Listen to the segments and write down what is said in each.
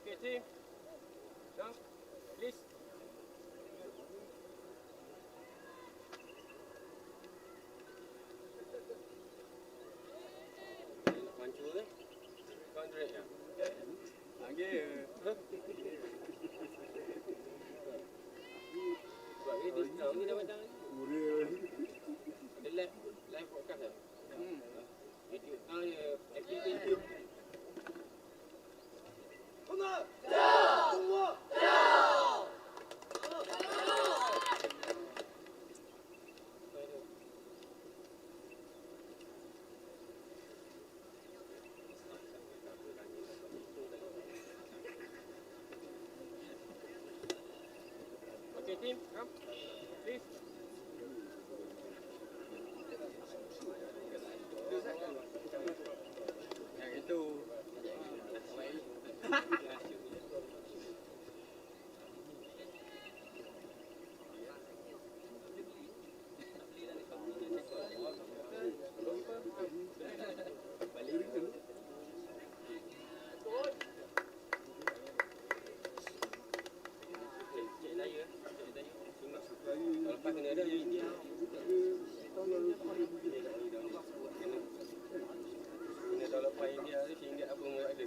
Okay, team. Now, please. Mancur eh? Contract ya? Lagi. Sebab ni dia tahu ni dah macam ni. Ada live podcast eh? Video tahu ya FTP. Okay, team, come, please. Yang itu. Lepas kena ada yang India. Kena tahu lepas India tu sehingga apa pun ada.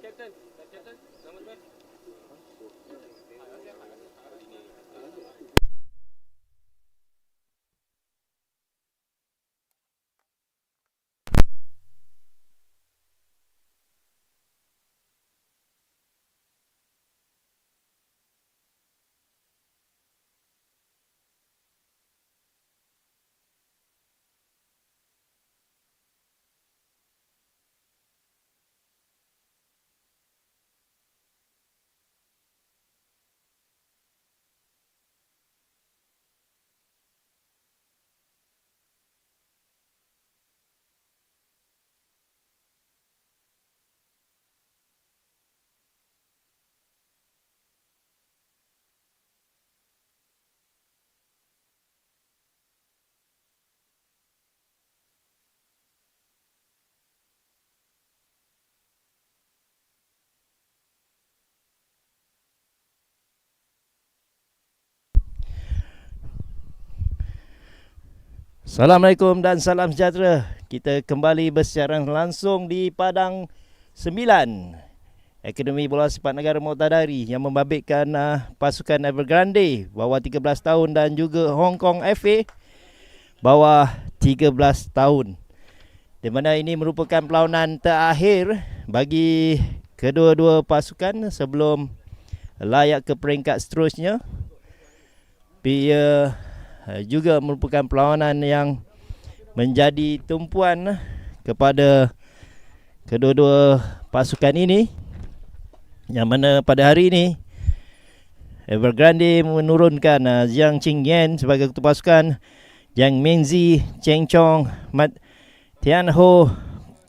Captain, selamat malam. Assalamualaikum dan salam sejahtera. Kita kembali bersiaran langsung di Padang 9, Akademi Bola Sepak Negara Muqtadari yang membabitkan pasukan Evergrande bawah 13 tahun dan juga Hong Kong FA bawah 13 tahun. Di mana ini merupakan perlawanan terakhir bagi kedua-dua pasukan sebelum layak ke peringkat seterusnya. Ia juga merupakan perlawanan yang menjadi tumpuan kepada kedua-dua pasukan ini, yang mana pada hari ini Evergrande menurunkan Jiang Qingyan sebagai ketua pasukan, Jiang Mingzi, Cheng Chong, Mat Tian Ho,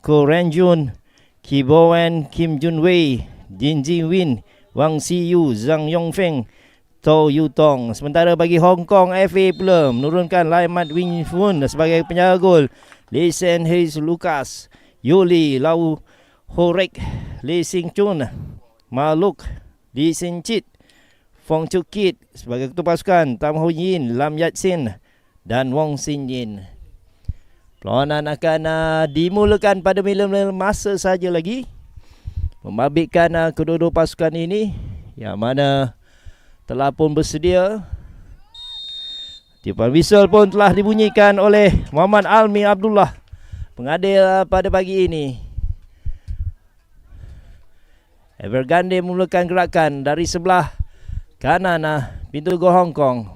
Ko Renjun, Ki Bowen, Kim Jun Wei, Jin Ji Win, Wang Siyu, Zhang Yongfeng, To Yutong. Sementara bagi Hong Kong FA pula menurunkan Lai Mat Wing Fun sebagai penjaga gol, Lee Sen Hayes Lucas, Yuli Lau Horek, Lee Sing Chun, Maluk, Lee Sin Chit, Fong Chu Kit sebagai ketua pasukan, Tam Ho Yin, Lam Yat Sin dan Wong Sin Yin. Perlawanan akan dimulakan pada bila-bila masa saja lagi, membabitkan kedua-dua pasukan ini, yang mana telah pun bersedia. Tiupan whistle pun telah dibunyikan oleh Muhammad Almi Abdullah, pengadil pada pagi ini. Evergrande memulakan gerakan dari sebelah kanan pintu gol Hong Kong.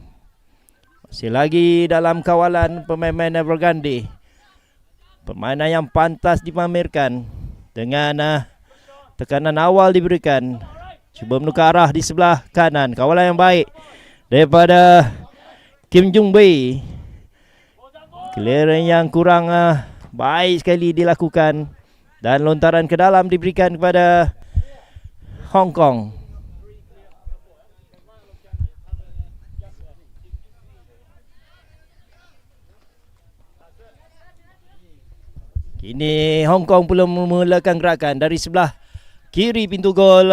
Masih lagi dalam kawalan pemain-pemain Evergrande. Permainan yang pantas dipamerkan dengan tekanan awal diberikan. Cuba menukar arah di sebelah kanan. Kawalan yang baik daripada Kim Jung Bei. Clearance yang kurang baik sekali dilakukan. Dan lontaran ke dalam diberikan kepada Hong Kong. Kini Hong Kong pula memulakan gerakan dari sebelah kiri pintu gol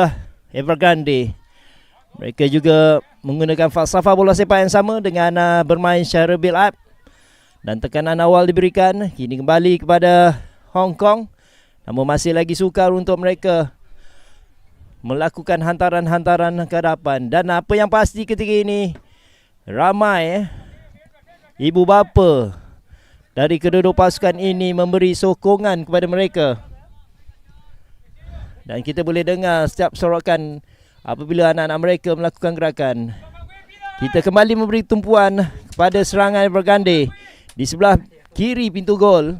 Evergrande. Mereka juga menggunakan falsafah bola sepak yang sama dengan bermain secara build up. Dan tekanan awal diberikan. Kini kembali kepada Hong Kong. Namun masih lagi sukar untuk mereka melakukan hantaran-hantaran ke hadapan. Dan apa yang pasti ketika ini, ramai ibu bapa dari kedua-dua pasukan ini memberi sokongan kepada mereka. Dan kita boleh dengar setiap sorokan apabila anak-anak mereka melakukan gerakan. Kita kembali memberi tumpuan kepada serangan Evergrande di sebelah kiri pintu gol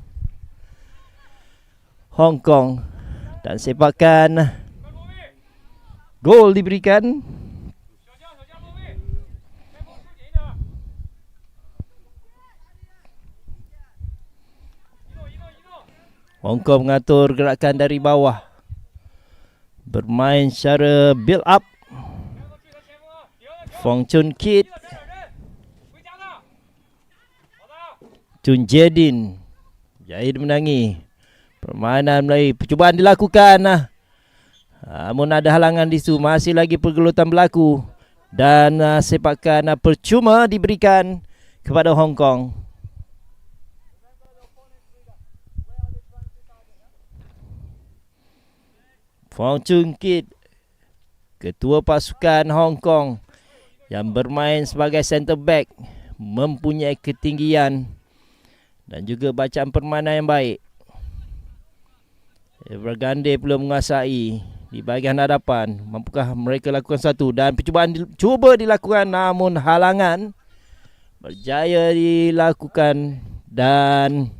Hong Kong. Dan sepakan gol diberikan. Hong Kong mengatur gerakan dari bawah, bermain secara build up. Fong Chun Kit, Chun Jedin jaya menangi. Permainan Melayu, percubaan dilakukan, namun ada halangan di situ. Masih lagi pergelutan berlaku. Dan sepakan percuma diberikan kepada Hong Kong. Fong Chun Kit, ketua pasukan Hong Kong yang bermain sebagai center back, mempunyai ketinggian dan juga bacaan permainan yang baik. Evergrande belum menguasai di bahagian hadapan. Mampukah mereka lakukan satu? Dan percubaan cuba dilakukan, namun halangan berjaya dilakukan. Dan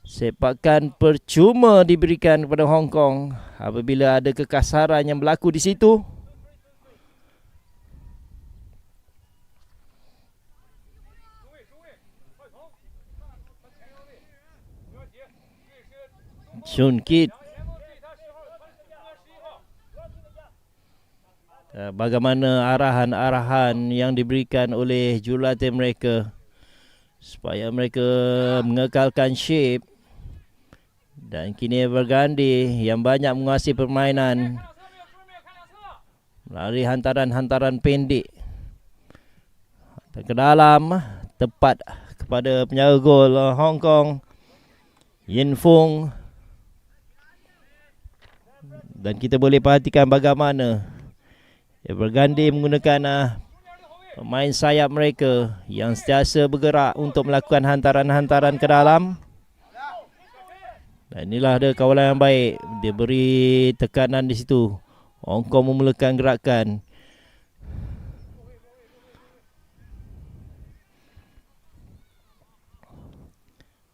sepakan percuma diberikan kepada Hong Kong apabila ada kekasaran yang berlaku di situ. Chun Kit, bagaimana arahan-arahan yang diberikan oleh jurulatih mereka supaya mereka mengekalkan shape. Dan kini Evergrande yang banyak menguasai permainan melalui hantaran-hantaran pendek ke dalam, tepat kepada penjaga gol Hong Kong, Yin Fung. Dan kita boleh perhatikan bagaimana Evergrande menggunakan pemain sayap mereka yang sentiasa bergerak untuk melakukan hantaran-hantaran ke dalam. Dan inilah ada kawalan yang baik. Dia beri tekanan di situ. Hong Kong memulakan gerakan.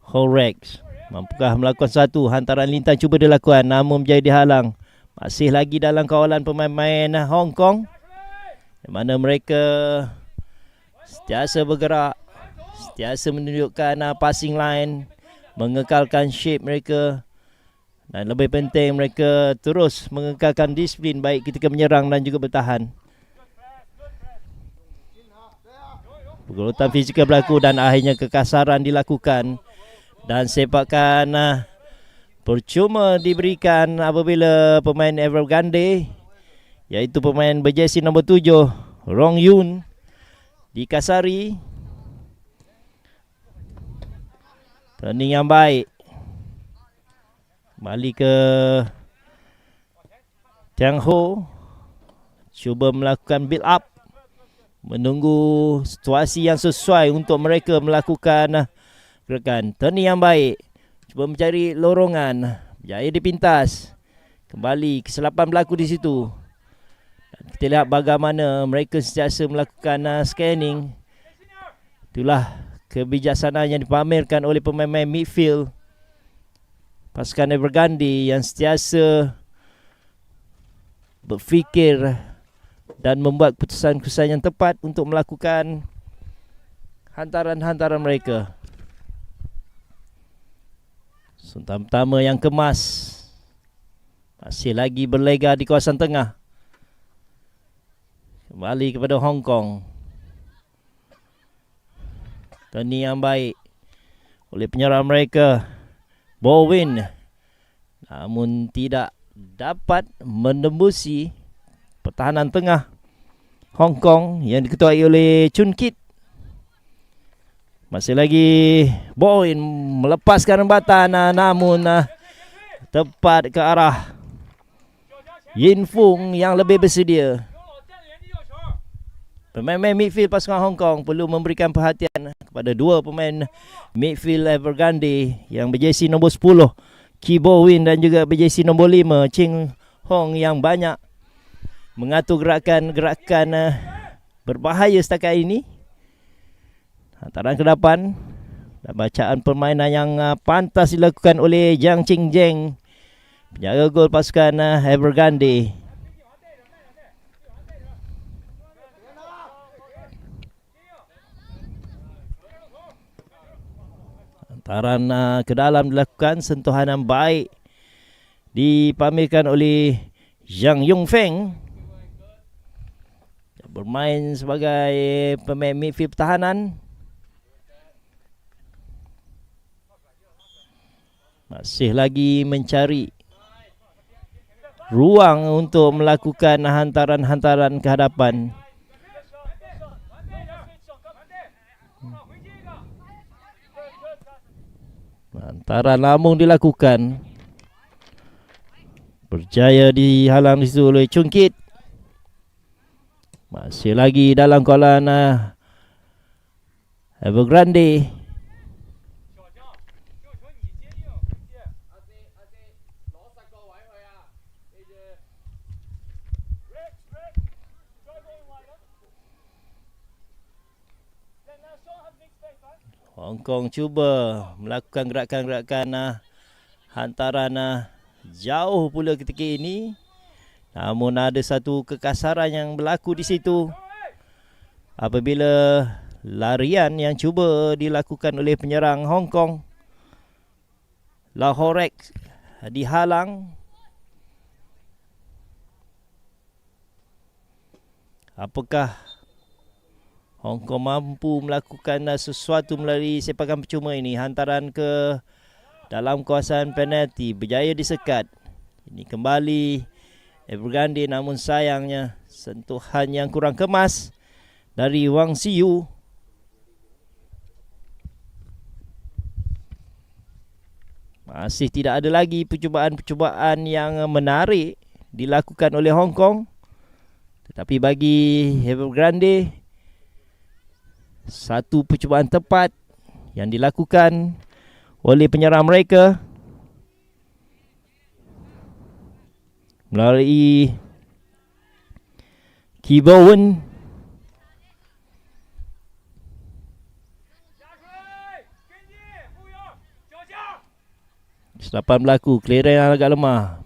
Horex mampukah melakukan satu hantaran lintang, cuba dilakukan namun menjadi dihalang. Masih lagi dalam kawalan pemain-pemain Hong Kong, di mana mereka sentiasa bergerak, sentiasa menunjukkan passing line, mengekalkan shape mereka. Dan lebih penting mereka terus mengekalkan disiplin baik ketika menyerang dan juga bertahan. Pergelutan fizikal berlaku dan akhirnya kekasaran dilakukan. Dan sepakan percuma diberikan apabila pemain Evergrande, iaitu pemain berjersey nombor 7 Rong Yun, dikasari. Turning yang baik. Kembali ke Tiang Ho, cuba melakukan build up. menunggu situasi yang sesuai untuk mereka melakukan gerakan. Turning yang baik, cuba mencari lorongan, berjaya dipintas. Kembali kesilapan berlaku di situ. Dan kita lihat bagaimana mereka sentiasa melakukan scanning. Itulah kebijaksanaan yang dipamerkan oleh pemain-pemain midfield pasukan Evergrande yang sentiasa berfikir dan membuat keputusan-keputusan yang tepat untuk melakukan hantaran-hantaran mereka. Suntan pertama yang kemas, masih lagi berlega di kawasan tengah. Kembali kepada Hong Kong. Turning yang baik oleh penyerang mereka, Bowen, namun tidak dapat menembusi pertahanan tengah Hong Kong yang diketuai oleh Chun Kit. Masih lagi Bowen melepaskan rembatan, namun tepat ke arah Yin Fung yang lebih bersedia. Pemain-pemain midfield pasukan Hong Kong perlu memberikan perhatian kepada dua pemain midfield Evergrande yang berjersey nombor 10, Ki Bo Win, dan juga berjersey nombor 5, Ching Hong, yang banyak mengatur gerakan-gerakan berbahaya setakat ini. Hantaran ke depan dan bacaan permainan yang pantas dilakukan oleh Jiang Ching Jeng, penjaga gol pasukan Evergrande. Hantaran ke dalam dilakukan, sentuhan yang baik dipamerkan oleh Zhang Yongfeng, bermain sebagai pemain midfield pertahanan. Masih lagi mencari ruang untuk melakukan hantaran-hantaran ke hadapan. Hantaran lambung dilakukan, berjaya dihalang di situ oleh Chun Kit. Masih lagi dalam kawalan Evergrande. Hong Kong cuba melakukan gerakan-gerakan hantaran jauh pula ketika ini, namun ada satu kekasaran yang berlaku di situ apabila larian yang cuba dilakukan oleh penyerang Hong Kong, Lahorek, dihalang. Apakah Hong Kong mampu melakukan sesuatu melalui sepakan percuma ini? Hantaran ke dalam kawasan penalti berjaya disekat. Ini kembali Evergrande, namun sayangnya sentuhan yang kurang kemas dari Wang Siu. Masih tidak ada lagi percubaan-percubaan yang menarik dilakukan oleh Hong Kong. Tetapi bagi Evergrande, satu percubaan tepat yang dilakukan oleh penyerang mereka melalui Ki Bowen. Selapan berlaku, clearance yang agak lemah.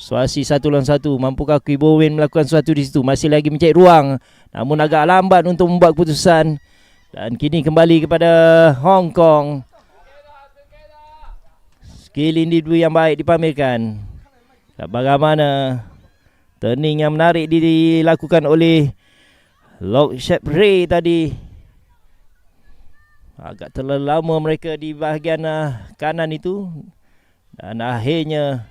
Situasi 1 lawan 1. Mampukah Ki Bowen melakukan sesuatu di situ? Masih lagi mencari ruang, namun agak lambat untuk membuat keputusan. Dan kini kembali kepada Hong Kong. Skill individu yang baik dipamerkan. Dan bagaimana turning yang menarik dilakukan oleh Lok Shep Ray tadi. Agak terlalu lama mereka di bahagian kanan itu. Dan akhirnya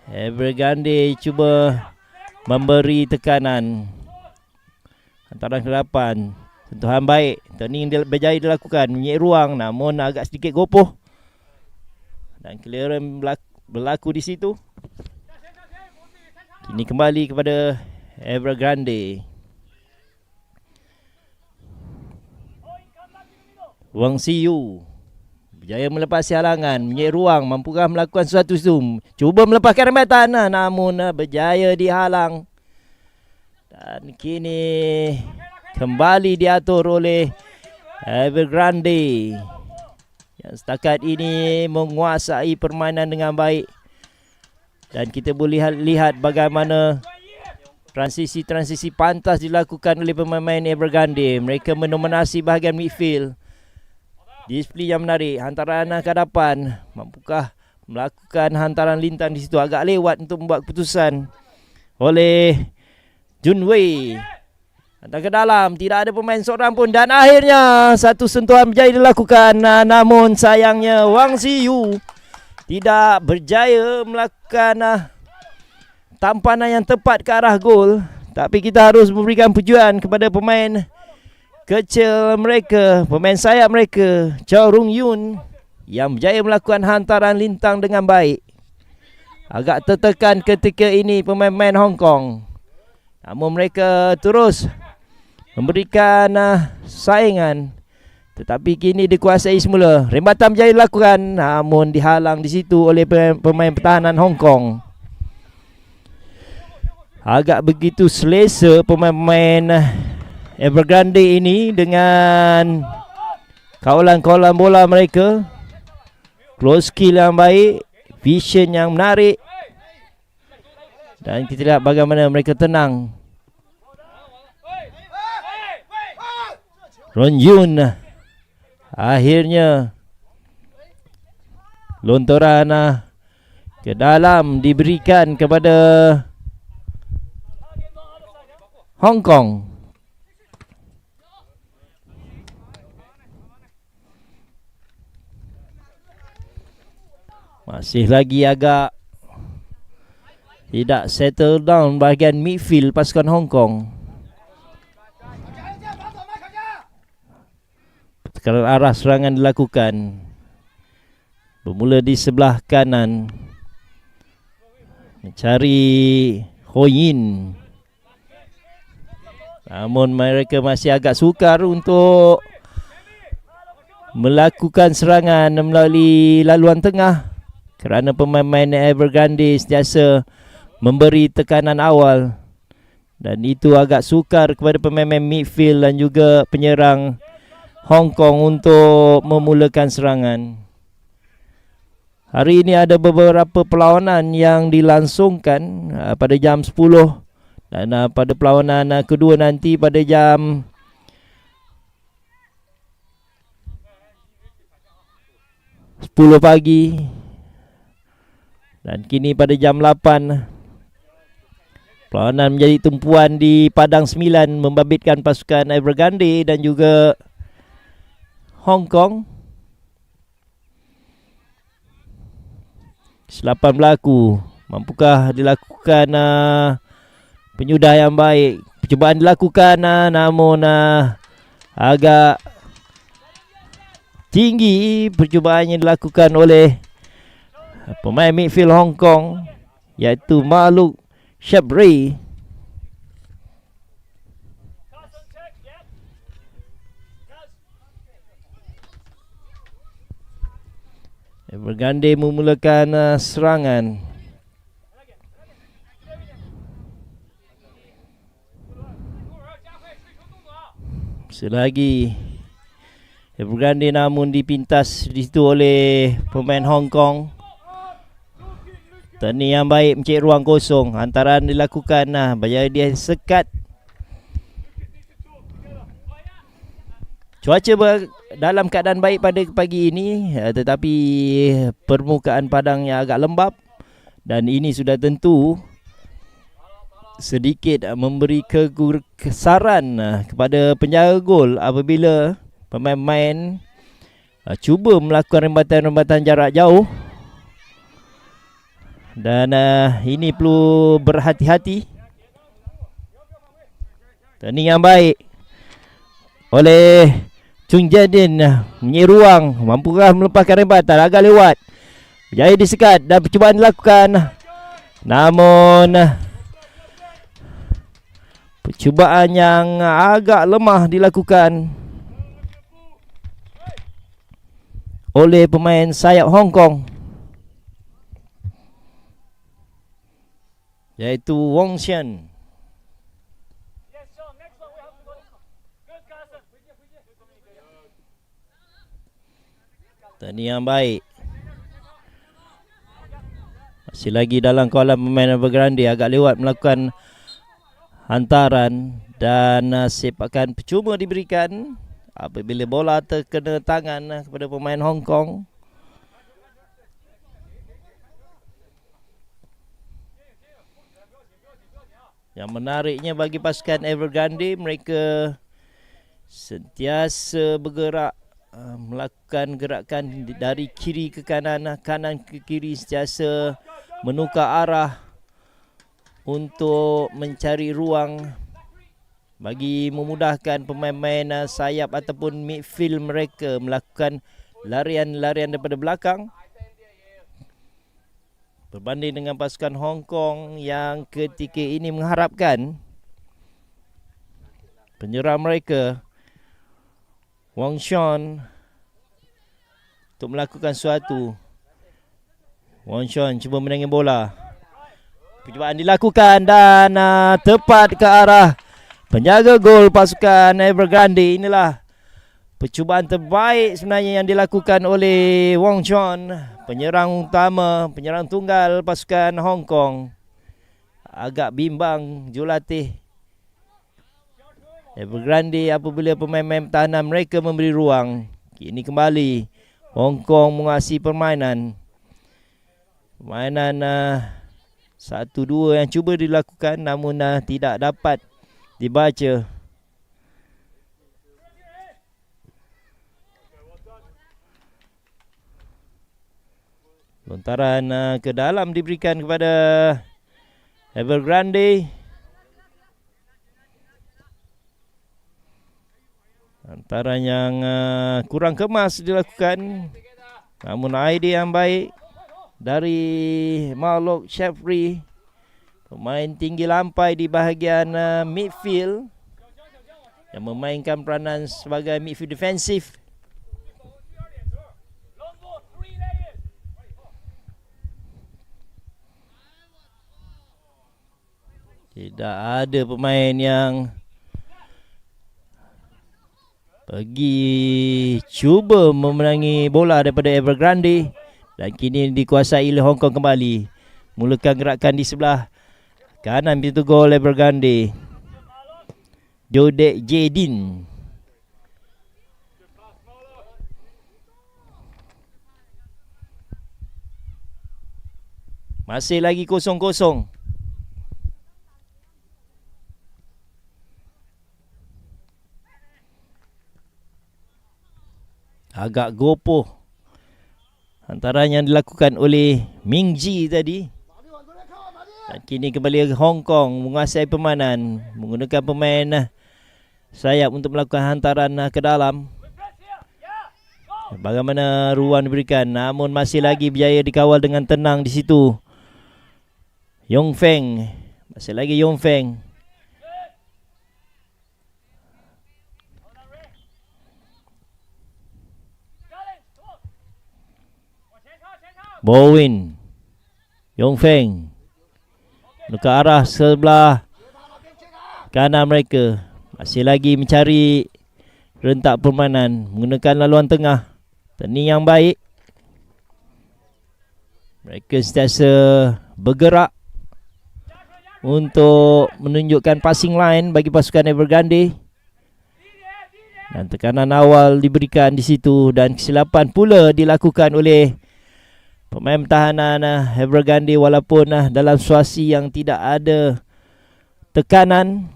Evergrande cuba memberi tekanan. Hantaran ke depan, sentuhan baik, turning berjaya dilakukan, menyek ruang, namun agak sedikit gopoh. Dan clearance berlaku di situ. Kini kembali kepada Evergrande. Wang Siu berjaya melepasi halangan, menyeret ruang, mampukah melakukan sesuatu zoom. Cuba melepaskan rembatan, namun berjaya dihalang. Dan kini kembali diatur oleh Evergrande yang setakat ini menguasai permainan dengan baik. Dan kita boleh lihat bagaimana transisi-transisi pantas dilakukan oleh pemain-pemain Evergrande. Mereka mendominasi bahagian midfield. Disiplin yang menarik, hantaran ke hadapan. Mampukah melakukan hantaran lintang di situ, agak lewat untuk membuat keputusan oleh Jun Wei. Hantar ke dalam, tidak ada pemain seorang pun. Dan akhirnya satu sentuhan berjaya dilakukan, namun sayangnya Wang Siyu tidak berjaya melakukan tampanan yang tepat ke arah gol. Tapi kita harus memberikan pujian kepada pemain kecil mereka, pemain sayap mereka, Chow Rung Yun, yang berjaya melakukan hantaran lintang dengan baik. Agak tertekan ketika ini pemain-pemain Hong Kong, namun mereka terus memberikan saingan. Tetapi kini dikuasai semula. Rembatan berjaya dilakukan, namun dihalang di situ oleh pemain pertahanan Hong Kong. Agak begitu selesa pemain-pemain Evergrande ini dengan kawalan-kawalan bola mereka. Close skill yang baik, vision yang menarik. Dan kita lihat bagaimana mereka tenang. Ron Yun akhirnya lontaran ke dalam diberikan kepada Hong Kong. Masih lagi agak tidak settle down bahagian midfield pasukan Hong Kong. Tekanan arah serangan dilakukan. Bermula di sebelah kanan, mencari Ho Yin. Namun mereka masih agak sukar untuk melakukan serangan melalui laluan tengah, kerana pemain-pemain Evergrande sentiasa memberi tekanan awal. Dan itu agak sukar kepada pemain-pemain midfield dan juga penyerang Hong Kong untuk memulakan serangan. Hari ini ada beberapa perlawanan yang dilangsungkan pada jam 10. Dan pada perlawanan kedua nanti pada jam 10 pagi. Dan kini pada jam 8, perlawanan menjadi tumpuan di Padang 9, membabitkan pasukan Evergrande dan juga Hong Kong. Selapan berlaku. Mampukah dilakukan penyudah yang baik? Percubaan dilakukan, namun agak tinggi percubaan yang dilakukan oleh pemain midfield Hong Kong, iaitu Maluk Shabri. Evergrande memulakan serangan. Selagi Evergrande namun dipintas di situ oleh pemain Hong Kong. Tani yang baik mencari ruang kosong. Hantaran dilakukan, berjaya dia sekat. Cuaca dalam keadaan baik pada pagi ini, tetapi permukaan padang yang agak lembap. Dan ini sudah tentu sedikit memberi kesaran kepada penjaga gol apabila pemain-pemain cuba melakukan rembatan-rembatan jarak jauh. Dan ini perlu berhati-hati. Turning yang baik oleh Chung Jadin, menyeri ruang, mampukah melepaskan rembatan, agak lewat, berjaya disekat dan percubaan dilakukan. Namun percubaan yang agak lemah dilakukan. oleh pemain sayap Hong Kong, yaitu Wong Xian. Tani yang baik. Masih lagi dalam kolam pemain Evergrande, agak lewat melakukan hantaran dan sepakan percuma diberikan apabila bola terkena tangan kepada pemain Hong Kong. Yang menariknya bagi pasukan Evergrande, mereka sentiasa bergerak, melakukan gerakan dari kiri ke kanan, kanan ke kiri, sentiasa menukar arah untuk mencari ruang bagi memudahkan pemain-pemain sayap ataupun midfield mereka melakukan larian-larian daripada belakang. Berbanding dengan pasukan Hong Kong yang ketika ini mengharapkan penyerang mereka Wong Xian untuk melakukan sesuatu. Wong Xian cuba menangin bola. Percubaan dilakukan dan tepat ke arah penjaga gol pasukan Evergrande. Inilah percubaan terbaik sebenarnya yang dilakukan oleh Wong Xian, penyerang utama, penyerang tunggal pasukan Hong Kong. Agak bimbang jurulatih Evergrande apabila pemain-pemain pertahanan mereka memberi ruang. Kini kembali Hong Kong menguasai permainan. Permainan 1-2 yang cuba dilakukan namun tidak dapat dibaca. Lontaran ke dalam diberikan kepada Evergrande. Antara yang kurang kemas dilakukan, namun idea yang baik dari Marlok Sheffrey, pemain tinggi lampai di bahagian midfield yang memainkan peranan sebagai midfield defensif. Tidak ada pemain yang pergi cuba memenangi bola daripada Evergrande dan kini dikuasai oleh Hong Kong kembali. Mulakan gerakan di sebelah kanan pintu gol Evergrande. Jodek Jedin. Masih lagi 0-0. Agak gopoh antaranya yang dilakukan oleh Ming Ji tadi. Dan kini kembali Hong Kong menguasai permainan menggunakan pemain sayap untuk melakukan hantaran ke dalam. Bagaimana ruang diberikan, namun masih lagi berjaya dikawal dengan tenang di situ. Yong Feng, masih lagi Yong Feng. Bowen, Yong Feng ke arah sebelah kanan mereka. Masih lagi mencari rentak permainan menggunakan laluan tengah. Turning yang baik. Mereka sentiasa bergerak untuk menunjukkan passing line bagi pasukan Evergrande. Dan tekanan awal diberikan di situ dan kesilapan pula dilakukan oleh pemain pertahanan Evergrande walaupun dalam situasi yang tidak ada tekanan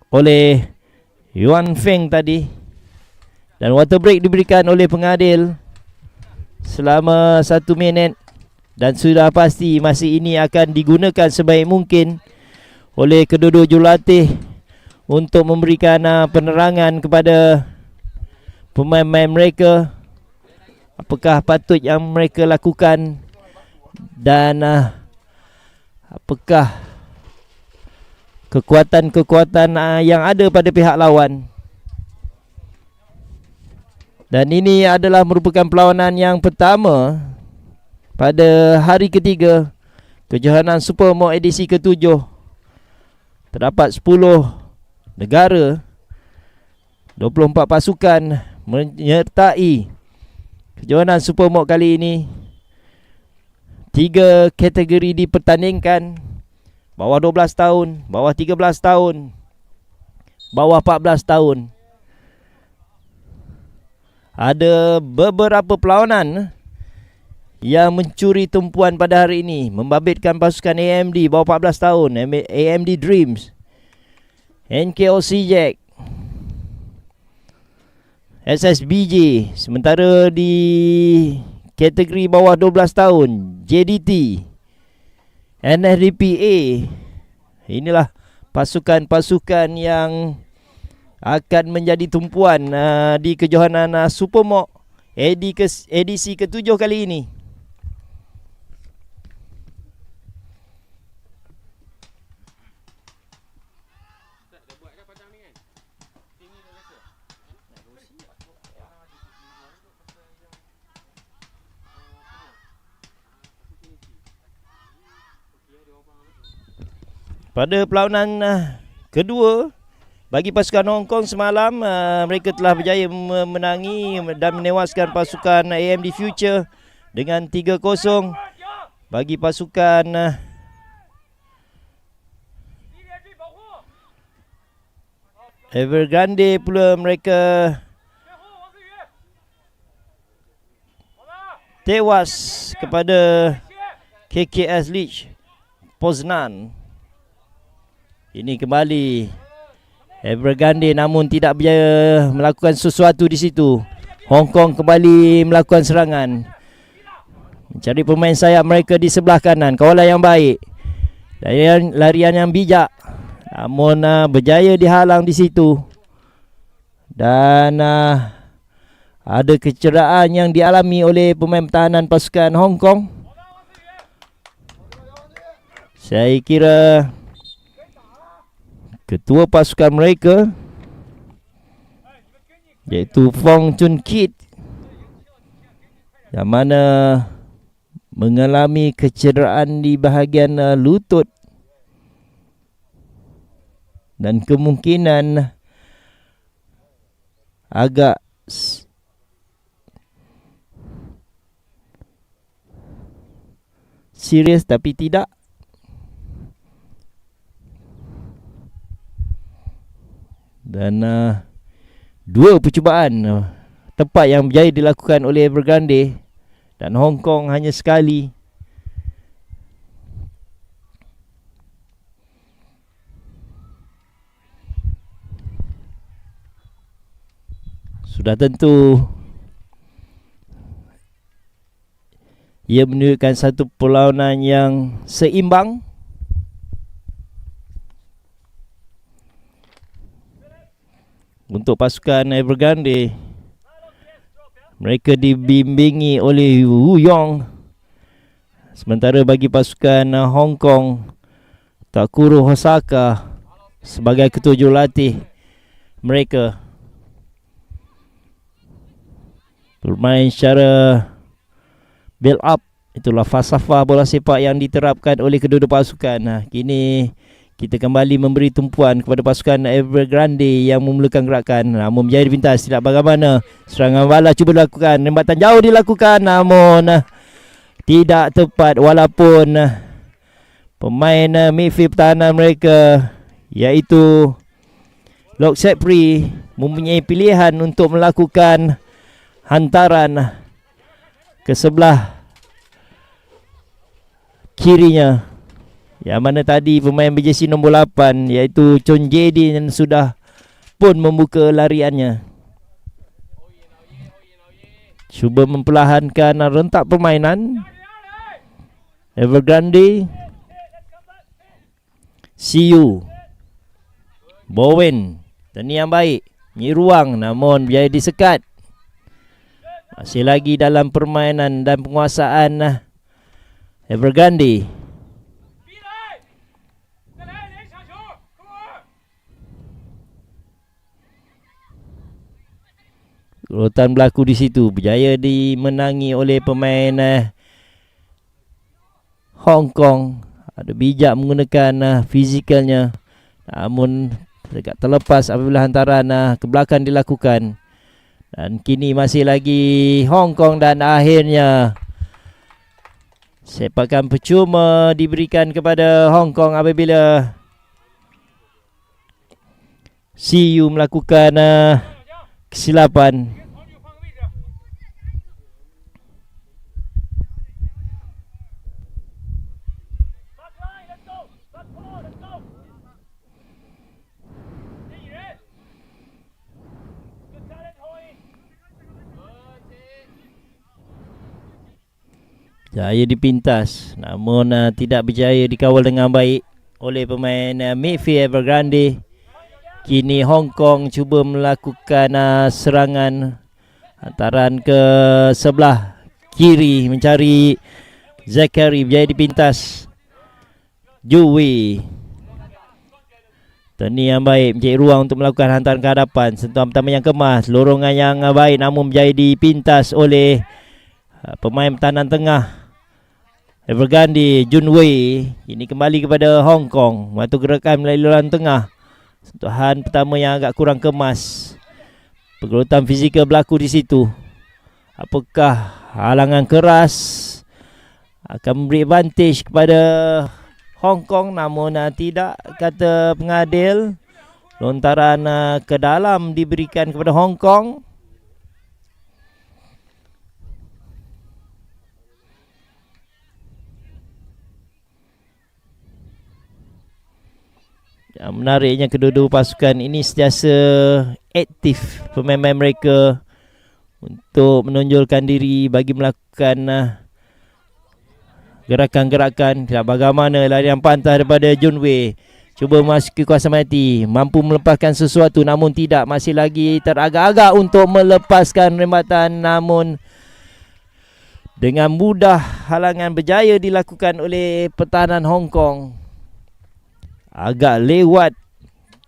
oleh Yuan Feng tadi. Dan water break diberikan oleh pengadil selama 1 minit. Dan sudah pasti masih ini akan digunakan sebaik mungkin oleh kedua-dua jurulatih untuk memberikan penerangan kepada pemain-pemain mereka, apakah patut yang mereka lakukan dan apakah kekuatan-kekuatan yang ada pada pihak lawan. Dan ini adalah merupakan perlawanan yang pertama pada hari ketiga kejohanan Supermok edisi ke-7. Terdapat 10 negara, 24 pasukan menyertai kejohanan Supermok kali ini. 3 kategori dipertandingkan: bawah 12 tahun, bawah 13 tahun, bawah 14 tahun. Ada beberapa perlawanan yang mencuri tumpuan pada hari ini, membabitkan pasukan AMD bawah 14 tahun, AMD Dreams, NKOC Jack, SSBJ. Sementara di kategori bawah 12 tahun, JDT, NFDPA. Inilah pasukan-pasukan yang akan menjadi tumpuan di kejohanan Supermok edisi ke-7 kali ini. Pada perlawanan kedua bagi pasukan Hong Kong semalam, mereka telah berjaya memenangi dan menewaskan pasukan AMD Future dengan 3-0. Bagi pasukan Evergrande pula, mereka tewas kepada KKS Leech Poznan. Ini kembali Evergrande, namun tidak berjaya melakukan sesuatu di situ. Hong Kong kembali melakukan serangan, mencari pemain sayap mereka di sebelah kanan. Kawalan yang baik, larian yang bijak, namun berjaya dihalang di situ. Dan ada kecederaan yang dialami oleh pemain pertahanan pasukan Hong Kong. Saya kira ketua pasukan mereka, iaitu Fong Chun Kit, yang mana mengalami kecederaan di bahagian lutut dan kemungkinan agak serius, tapi tidak. Dan 2 percubaan tepat yang berjaya dilakukan oleh Evergrande, dan Hong Kong hanya sekali. Sudah tentu ia menunjukkan satu perlawanan yang seimbang. Untuk pasukan Evergrande, mereka dibimbingi oleh Wu Yong. Sementara bagi pasukan Hong Kong, Takuro Hosaka sebagai ketua jurulatih mereka. Bermain secara build up, itulah falsafah bola sepak yang diterapkan oleh kedua-dua pasukan. Kini kita kembali memberi tumpuan kepada pasukan Evergrande yang memulakan gerakan, namun berjaya dipintas. Tidak bagaimana, serangan bala cuba dilakukan, rembatan jauh dilakukan, namun tidak tepat. Walaupun pemain midfield pertahanan mereka, iaitu Lok Sepri, mempunyai pilihan untuk melakukan hantaran ke sebelah kirinya, yang mana tadi pemain berjersey nombor 8 iaitu Chon Jae-din sudah pun membuka lariannya. Cuba memperlahankan rentak permainan Evergrande. Siu Bowen, dan yang baik, ni ruang, namun berjaya disekat. Masih lagi dalam permainan dan penguasaan Evergrande. Kerotan berlaku di situ, berjaya dimenangi oleh pemain Hong Kong. Ada bijak menggunakan fizikalnya, namun dekat terlepas apabila hantaran ke belakang dilakukan. Dan kini masih lagi Hong Kong, dan akhirnya sepakan percuma diberikan kepada Hong Kong apabila CU melakukan kesilapan. Jaya dipintas, namun tidak berjaya dikawal dengan baik oleh pemain midfield Evergrande. Kini Hong Kong cuba melakukan serangan hantaran ke sebelah kiri mencari Zakari, berjaya dipintas Jui. Tani yang baik mencari ruang untuk melakukan hantaran ke hadapan. Sentuhan pertama yang kemas, lorongan yang baik namun berjaya dipintas oleh pemain pertahanan tengah Evergrande, Jun Wei. Ini kembali kepada Hong Kong, waktu gerakan melalui lorong tengah. Sentuhan pertama yang agak kurang kemas. Pergelutan fizikal berlaku di situ. Apakah halangan keras akan memberi advantage kepada Hong Kong? Namun tidak, kata pengadil. Lontaran ke dalam diberikan kepada Hong Kong. Yang menariknya, kedua-dua pasukan ini sentiasa aktif pemain-pemain mereka untuk menonjolkan diri bagi melakukan gerakan-gerakan. Bagaimana larian pantas daripada Jun Wei, cuba memasuki kuasa mati, mampu melepaskan sesuatu namun tidak, masih lagi teragak-agak untuk melepaskan rembatan, namun dengan mudah halangan berjaya dilakukan oleh pertahanan Hong Kong. Agak lewat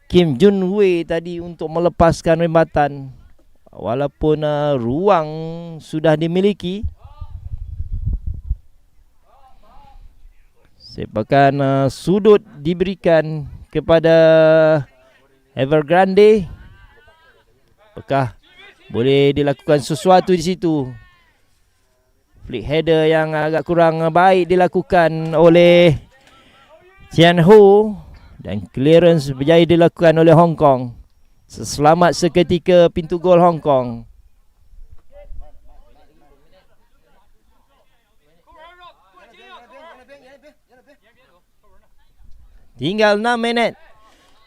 Kim Jun Wei tadi untuk melepaskan rembatan, walaupun ruang sudah dimiliki. Sepakan sudut diberikan kepada Evergrande. Apakah boleh dilakukan sesuatu di situ? Flick header yang agak kurang baik dilakukan oleh Tian Ho, dan clearance berjaya dilakukan oleh Hong Kong. Selamat seketika pintu gol Hong Kong. Tinggal 6 minit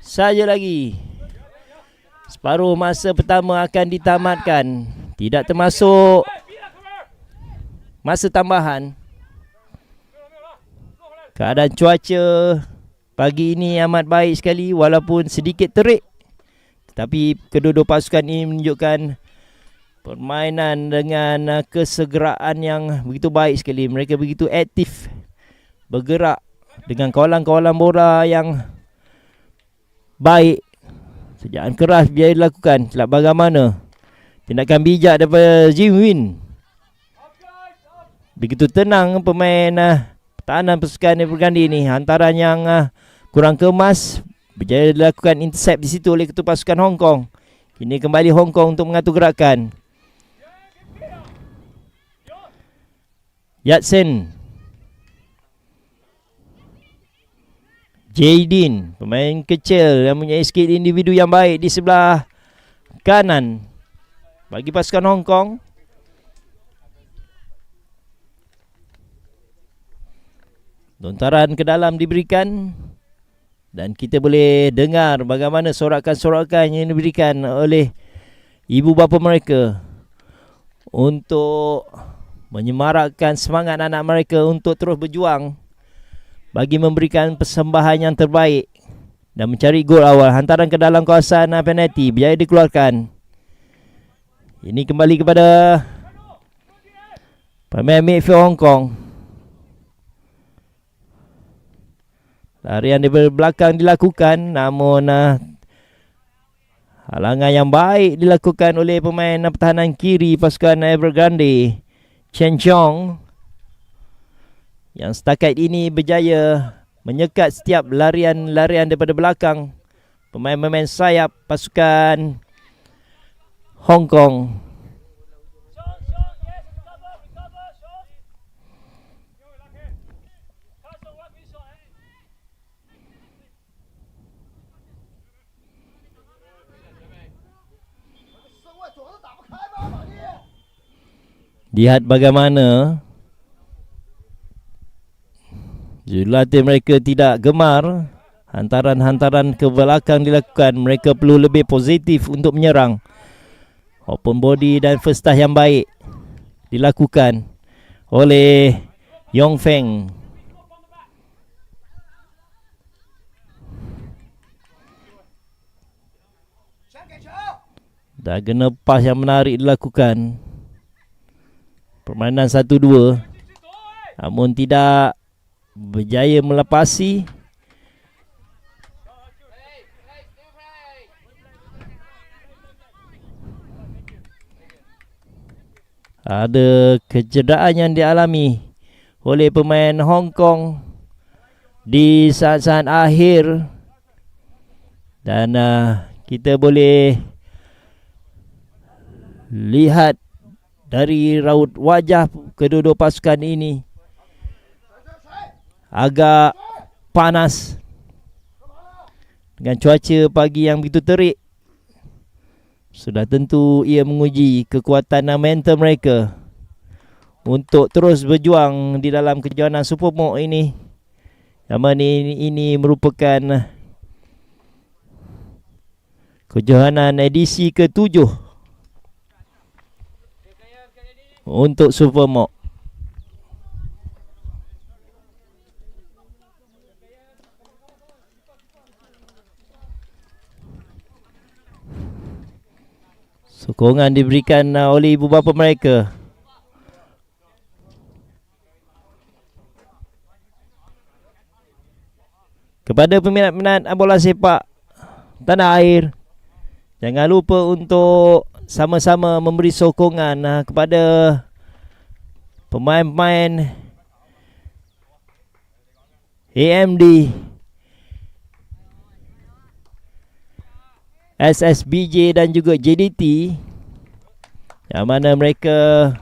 saja lagi. Separuh masa pertama akan ditamatkan, tidak termasuk masa tambahan. Keadaan cuaca pagi ini amat baik sekali, walaupun sedikit terik. Tapi kedua-dua pasukan ini menunjukkan permainan dengan kesegeraan yang begitu baik sekali. Mereka begitu aktif bergerak dengan kawalan-kawalan bola yang baik. Sejaan keras biar dilakukan. Selab bagaimana tindakan bijak daripada Jim Win. Begitu tenang pemain pertahanan pasukan Evergrande ini. Hantaran yang kurang kemas berjaya dilakukan intercept di situ oleh ketua pasukan Hong Kong. Kini kembali Hong Kong untuk mengatur gerakan. Yatsen, Jaydin, pemain kecil yang punya skill individu yang baik di sebelah kanan bagi pasukan Hong Kong. Lontaran ke dalam diberikan, dan kita boleh dengar bagaimana sorakan-sorakan yang diberikan oleh ibu bapa mereka untuk menyemarakkan semangat anak mereka untuk terus berjuang bagi memberikan persembahan yang terbaik dan mencari gol awal. Hantaran ke dalam kawasan penalti berjaya dikeluarkan. Ini kembali kepada pemain midfield Hong Kong. Larian di belakang dilakukan, namun Halangan yang baik dilakukan oleh pemain pertahanan kiri pasukan Evergrande, Chen Chong, yang setakat ini berjaya menyekat setiap larian-larian daripada belakang pemain-pemain sayap pasukan Hong Kong. Lihat bagaimana jurulatih mereka tidak gemar hantaran-hantaran ke belakang dilakukan. Mereka perlu lebih positif untuk menyerang. Open body dan first touch yang baik dilakukan oleh Yong Feng. Dah kena pas yang menarik dilakukan. Permainan 1-2, namun tidak berjaya melepasi. Ada kecederaan yang dialami oleh pemain Hong Kong di saat-saat akhir. Dan kita boleh lihat dari raut wajah kedua-dua pasukan ini agak panas dengan cuaca pagi yang begitu terik. Sudah tentu ia menguji kekuatan mental mereka untuk terus berjuang di dalam kejohanan Supermok ini. Yang mana ini merupakan kejohanan edisi ke-7 untuk Supermok. Sokongan diberikan oleh ibu bapa mereka. Kepada peminat-peminat bola sepak tanah air, jangan lupa untuk sama-sama memberi sokongan kepada pemain-pemain AMD, SSBJ dan juga JDT, yang mana mereka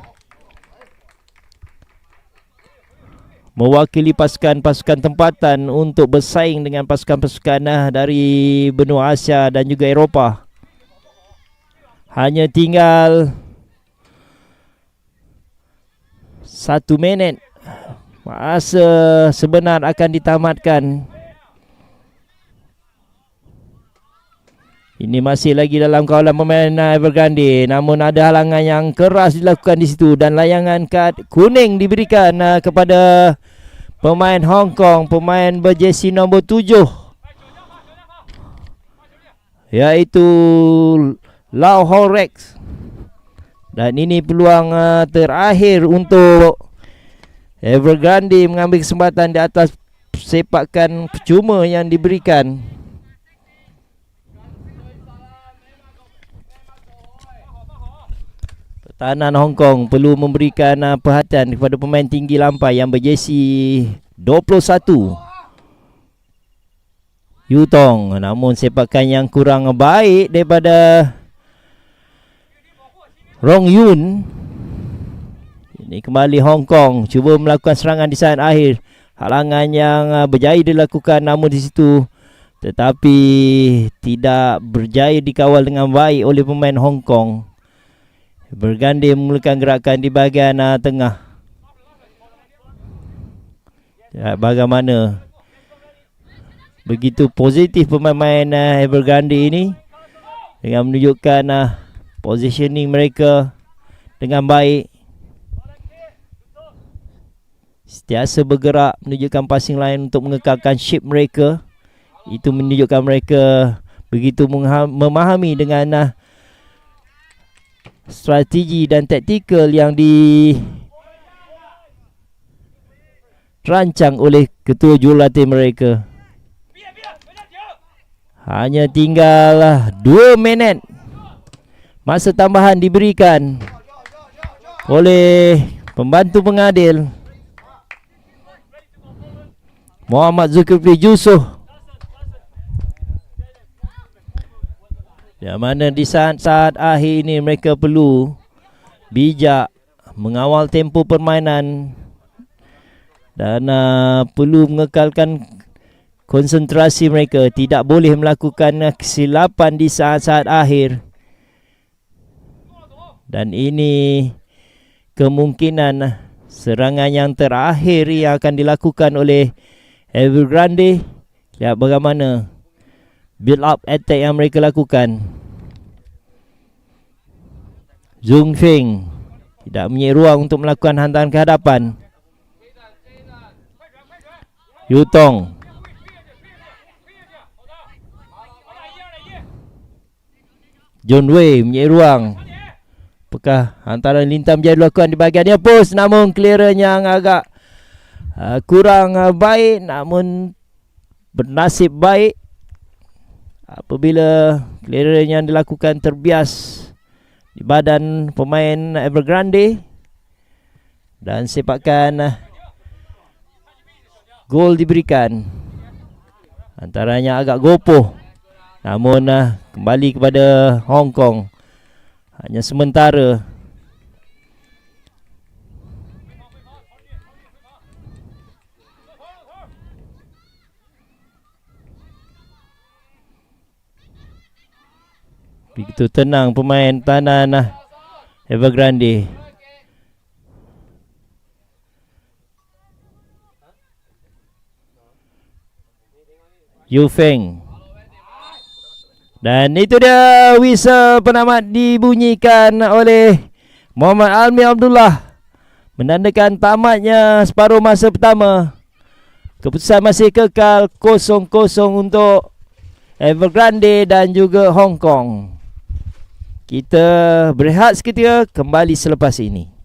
mewakili pasukan-pasukan tempatan untuk bersaing dengan pasukan-pasukan dari benua Asia dan juga Eropah. Hanya tinggal 1 minit masa sebenar akan ditamatkan. Ini masih lagi dalam kawalan pemain Evergrande, namun ada halangan yang keras dilakukan di situ dan layangan kad kuning diberikan kepada pemain Hong Kong, pemain berjersey nombor 7, iaitu Lau Ho Rex. Dan ini peluang terakhir untuk Evergrande mengambil kesempatan di atas sepakan percuma yang diberikan. Pertahanan Hong Kong perlu memberikan perhatian kepada pemain tinggi lampai yang berjersey 21, Yu Tong. Namun sepakan yang kurang baik daripada Rong Yun. Ini kembali Hong Kong cuba melakukan serangan di saat akhir. Halangan yang berjaya dilakukan namun di situ, tetapi tidak berjaya dikawal dengan baik oleh pemain Hong Kong. Evergrande memulakan gerakan di bahagian tengah. Bagaimana begitu positif pemain-pemain Evergrande ini dengan menunjukkan positioning mereka dengan baik. Sentiasa bergerak menunjukkan passing line untuk mengekalkan shape mereka. Itu menunjukkan mereka begitu memahami dengan strategi dan taktikal yang dirancang oleh ketua jurulatih mereka. Hanya tinggal 2 minit. Masa tambahan diberikan oleh pembantu pengadil Muhammad Zulkifli Jusoh, yang mana di saat-saat akhir ini mereka perlu bijak mengawal tempo permainan dan perlu mengekalkan konsentrasi mereka. Tidak boleh melakukan kesilapan di saat-saat akhir. Dan ini kemungkinan serangan yang terakhir yang akan dilakukan oleh Evergrande. Lihat bagaimana build up attack yang mereka lakukan. Zhong Feng tidak mempunyai ruang untuk melakukan hantaran ke hadapan. Yu Tong, John Wei mempunyai ruang. Apakah hantaran lintang menjadi dilakukan di bahagian post, namun clearance yang agak kurang baik, namun bernasib baik apabila clearance yang dilakukan terbias di badan pemain Evergrande, dan sepakan gol diberikan. Antaranya agak gopoh, namun kembali kepada Hong Kong hanya sementara. Begitu tenang pemain tahanan Evergrande. Yu Feng. Dan itu dia whistle penamat dibunyikan oleh Muhammad Almi Abdullah, menandakan tamatnya separuh masa pertama. Keputusan masih kekal 0-0 untuk Evergrande dan juga Hong Kong. Kita berehat seketika, kembali selepas ini.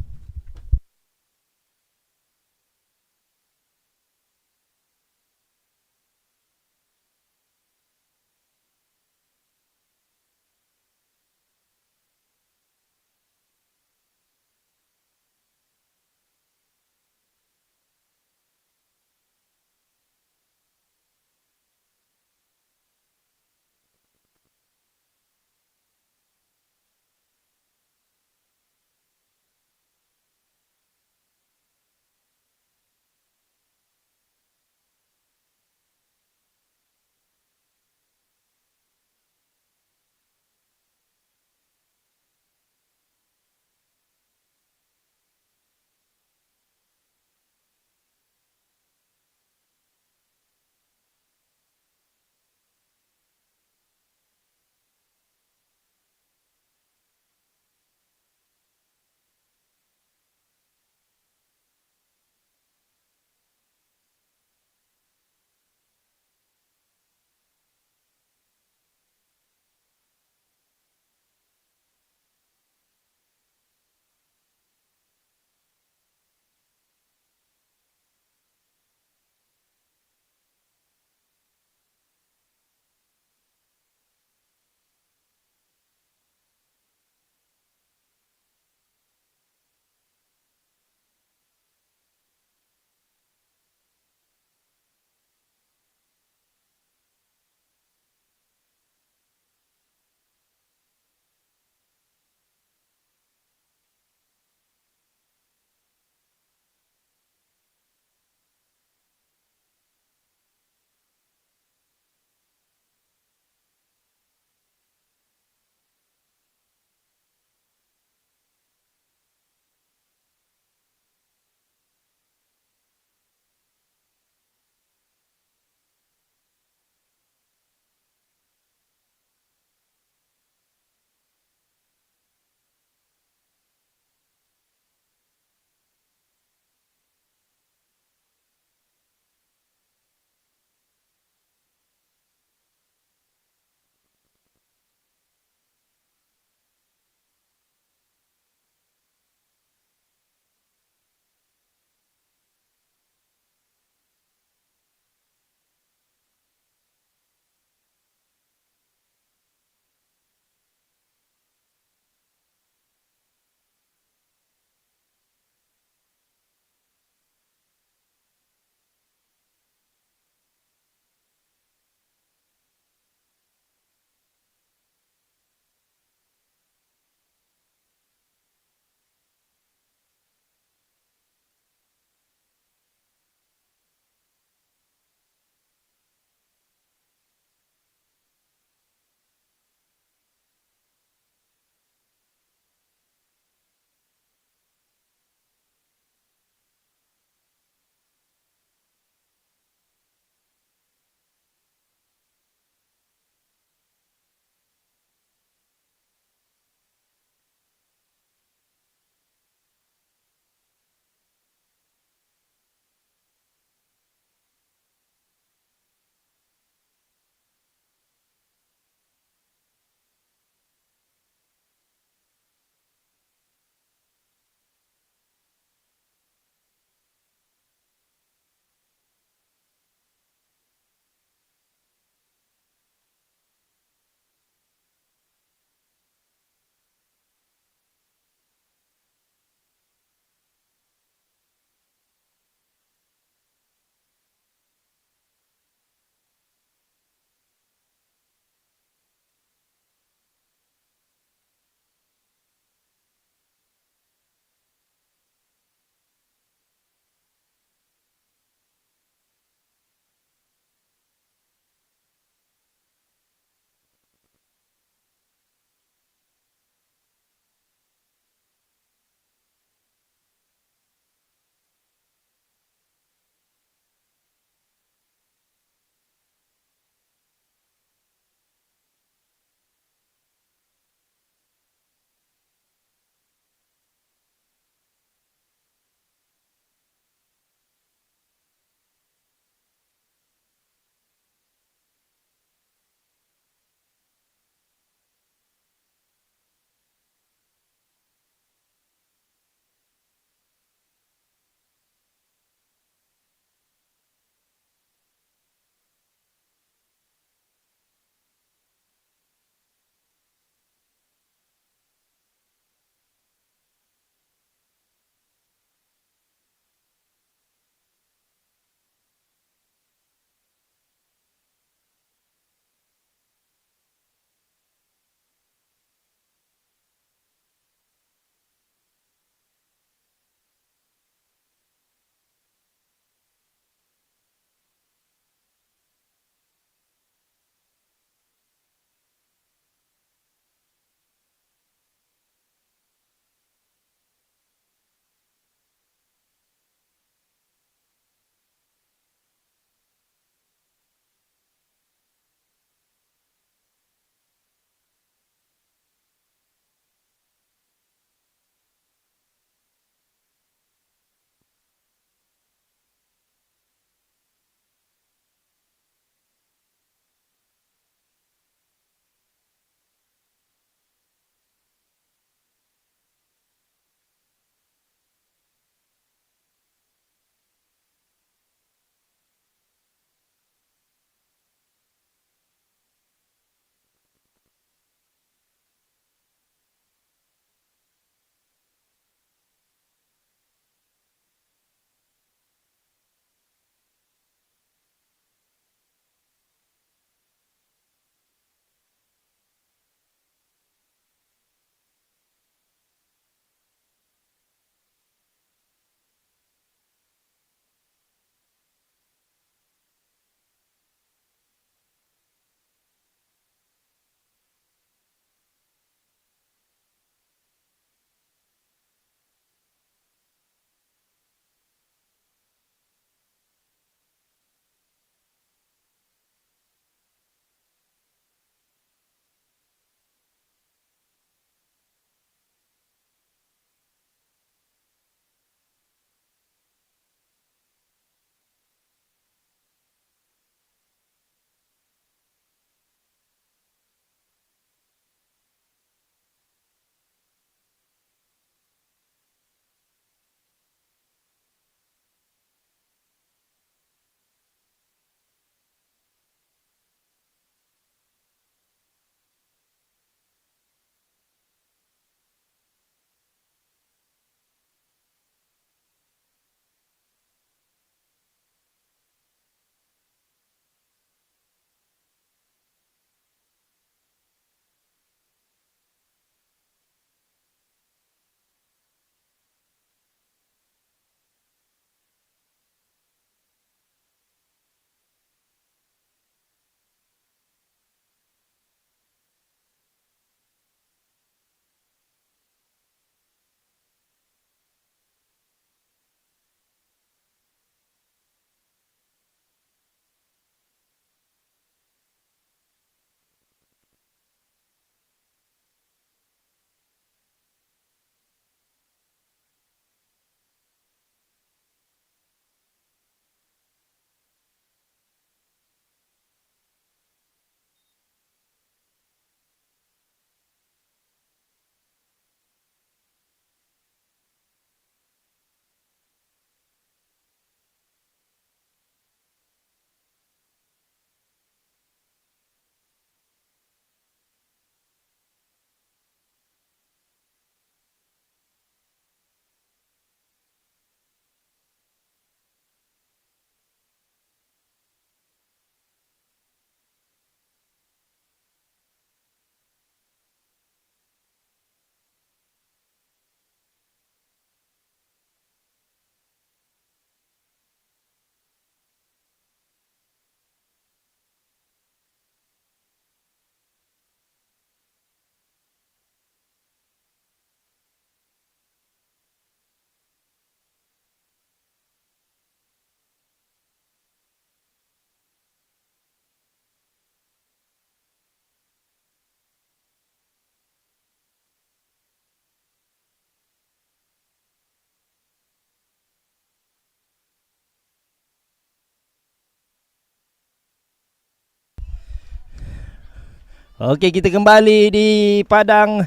Okey, kita kembali di padang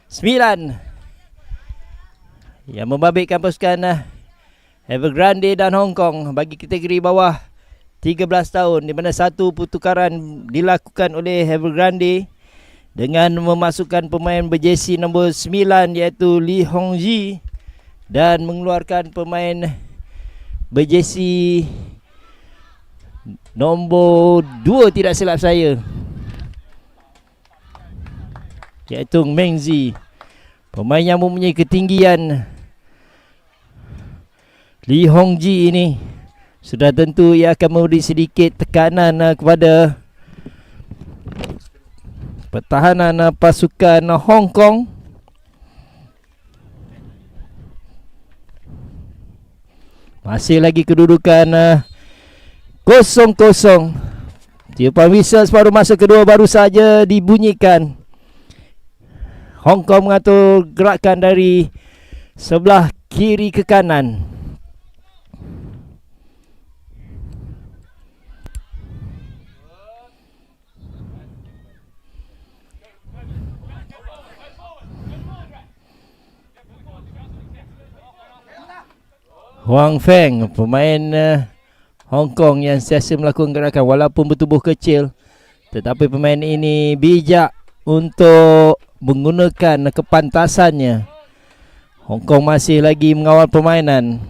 9 yang membabitkan pasukan Evergrande dan Hong Kong bagi kategori bawah 13 tahun, di mana satu pertukaran dilakukan oleh Evergrande dengan memasukkan pemain berjesi nombor 9 iaitu Lee Hong Ji dan mengeluarkan pemain berjesi nombor 2 tidak silap saya iaitu Meng Zi. Pemain yang mempunyai ketinggian Lee Hong Ji ini sudah tentu ia akan memberi sedikit tekanan kepada pertahanan pasukan Hong Kong. Masih lagi kedudukan 0-0. Tiupan whistle separuh masa kedua baru saja dibunyikan. Hong Kong mengatur gerakan dari sebelah kiri ke kanan. Huang Feng, pemain Hong Kong yang sentiasa melakukan gerakan walaupun bertubuh kecil, tetapi pemain ini bijak untuk menggunakan kepantasannya. Hong Kong masih lagi mengawal permainan.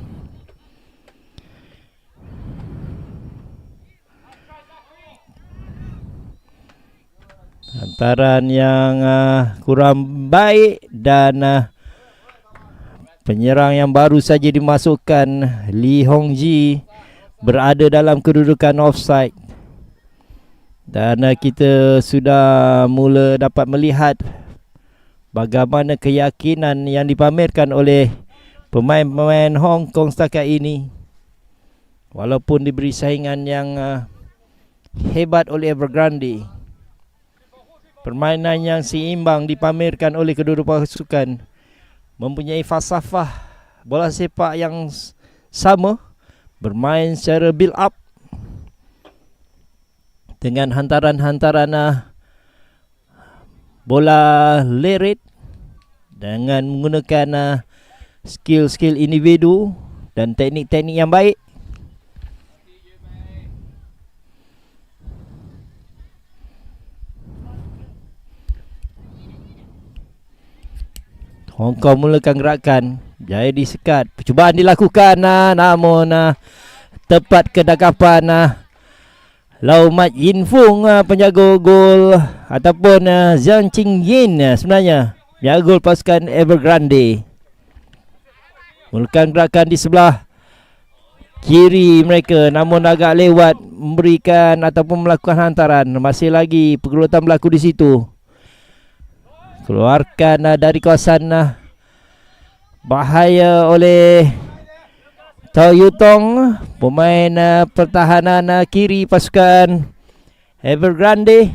Hantaran yang kurang baik dan penyerang yang baru saja dimasukkan Lee Hong Ji berada dalam kedudukan offside. Dan kita sudah mula dapat melihat bagaimana keyakinan yang dipamerkan oleh pemain-pemain Hong Kong setakat ini. Walaupun diberi saingan yang hebat oleh Evergrande, permainan yang seimbang dipamerkan oleh kedua-dua pasukan, mempunyai falsafah bola sepak yang sama, bermain secara build up dengan hantaran-hantaran bola leret dengan menggunakan skill-skill individu dan teknik-teknik yang baik. Hong Kong mulakan gerakan, jaya disekat. Percubaan dilakukan namun tepat kedakapan Lau Mat Yin Fung, penjaga gol ataupun Zhang Qing Yin sebenarnya penjaga gol pasukan Evergrande. Mulakan gerakan di sebelah kiri mereka, namun agak lewat memberikan ataupun melakukan hantaran. Masih lagi pergelutan berlaku di situ. Keluarkan dari kawasan bahaya oleh Tao Yutong, pemain pertahanan kiri pasukan Evergrande.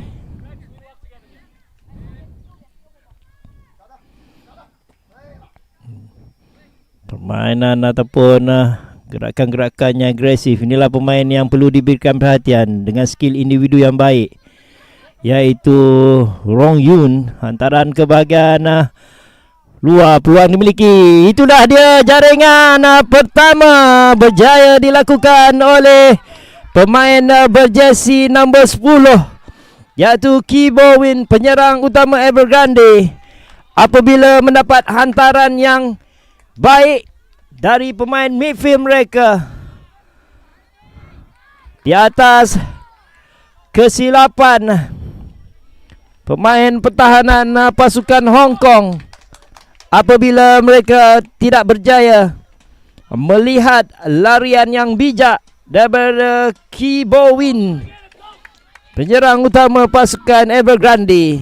Permainan ataupun gerakan-gerakannya agresif. Inilah pemain yang perlu diberikan perhatian dengan skill individu yang baik, iaitu Rong Yun. Hantaran ke bahagian luar, peluang dimiliki. Itulah dia jaringan pertama berjaya dilakukan oleh pemain berjesi nombor 10 iaitu Ki Bo Win, penyerang utama Evergrande, apabila mendapat hantaran yang baik dari pemain midfield mereka. Di atas kesilapan pemain pertahanan pasukan Hong Kong apabila mereka tidak berjaya melihat larian yang bijak daripada Ki Bo Win, penyerang utama pasukan Evergrande.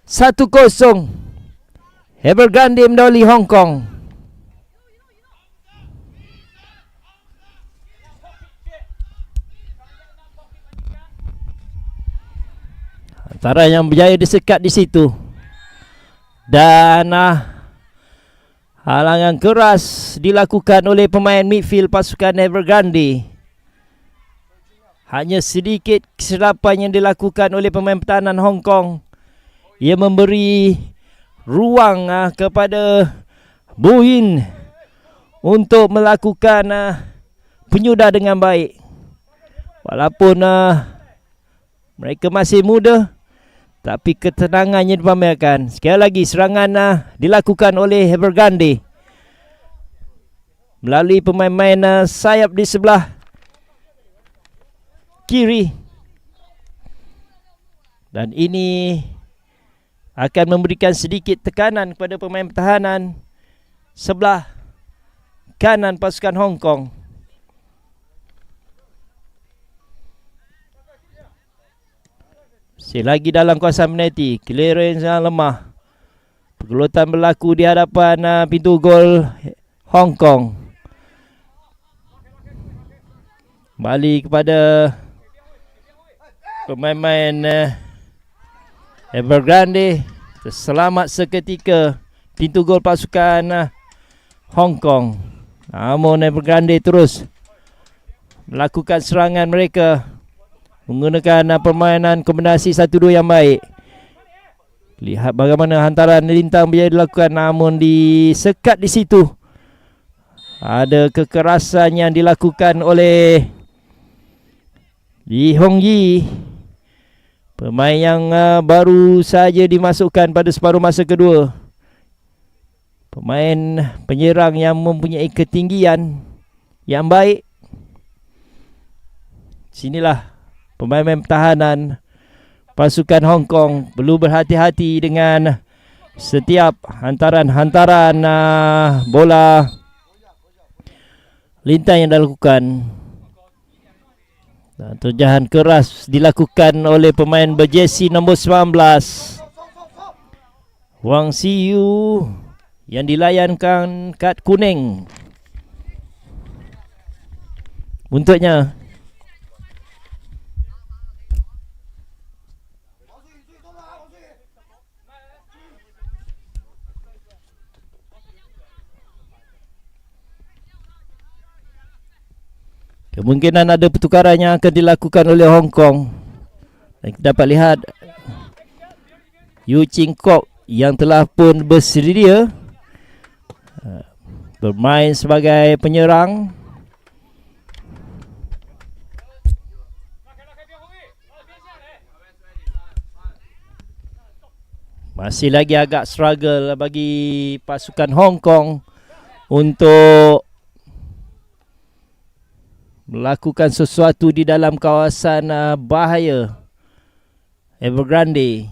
1-0 Evergrande mendahului Hong Kong. Antara yang berjaya disekat di situ. Dan halangan keras dilakukan oleh pemain midfield pasukan Evergrande. hanya sedikit kesilapan yang dilakukan oleh pemain pertahanan Hong Kong. Ia memberi ruang kepada Buin untuk melakukan penyudah dengan baik. Walaupun mereka masih muda, tapi ketenangannya dipamerkan. Sekali lagi serangan dilakukan oleh Evergrande melalui pemain-pemain sayap di sebelah kiri. Dan ini akan memberikan sedikit tekanan kepada pemain pertahanan sebelah kanan pasukan Hong Kong. Lagi dalam kawasan penalti, clearance yang lemah. Pergelutan berlaku di hadapan pintu gol Hong Kong. Kembali kepada pemain-pemain Evergrande. Selamat seketika pintu gol pasukan Hong Kong. Namun Evergrande terus melakukan serangan mereka menggunakan permainan kombinasi 1-2 yang baik. Lihat bagaimana hantaran lintang biaya dilakukan, namun disekat di situ. Ada kekerasan yang dilakukan oleh Lee Hong Yi, pemain yang baru saja dimasukkan pada separuh masa kedua. Pemain penyerang yang mempunyai ketinggian yang baik. Sinilah pemain-pemain pertahanan pasukan Hong Kong perlu berhati-hati dengan setiap hantaran-hantaran bola lintang yang dilakukan. Dan terjahan keras dilakukan oleh pemain berjersey nombor 19 Wang Siyu yang dilayankan kad kuning untuknya. Kemungkinan ada pertukaran yang akan dilakukan oleh Hong Kong. Dan kita dapat lihat Yu Ching Kok yang telah pun bersedia bermain sebagai penyerang. Masih lagi agak struggle bagi pasukan Hong Kong untuk melakukan sesuatu di dalam kawasan bahaya Evergrande.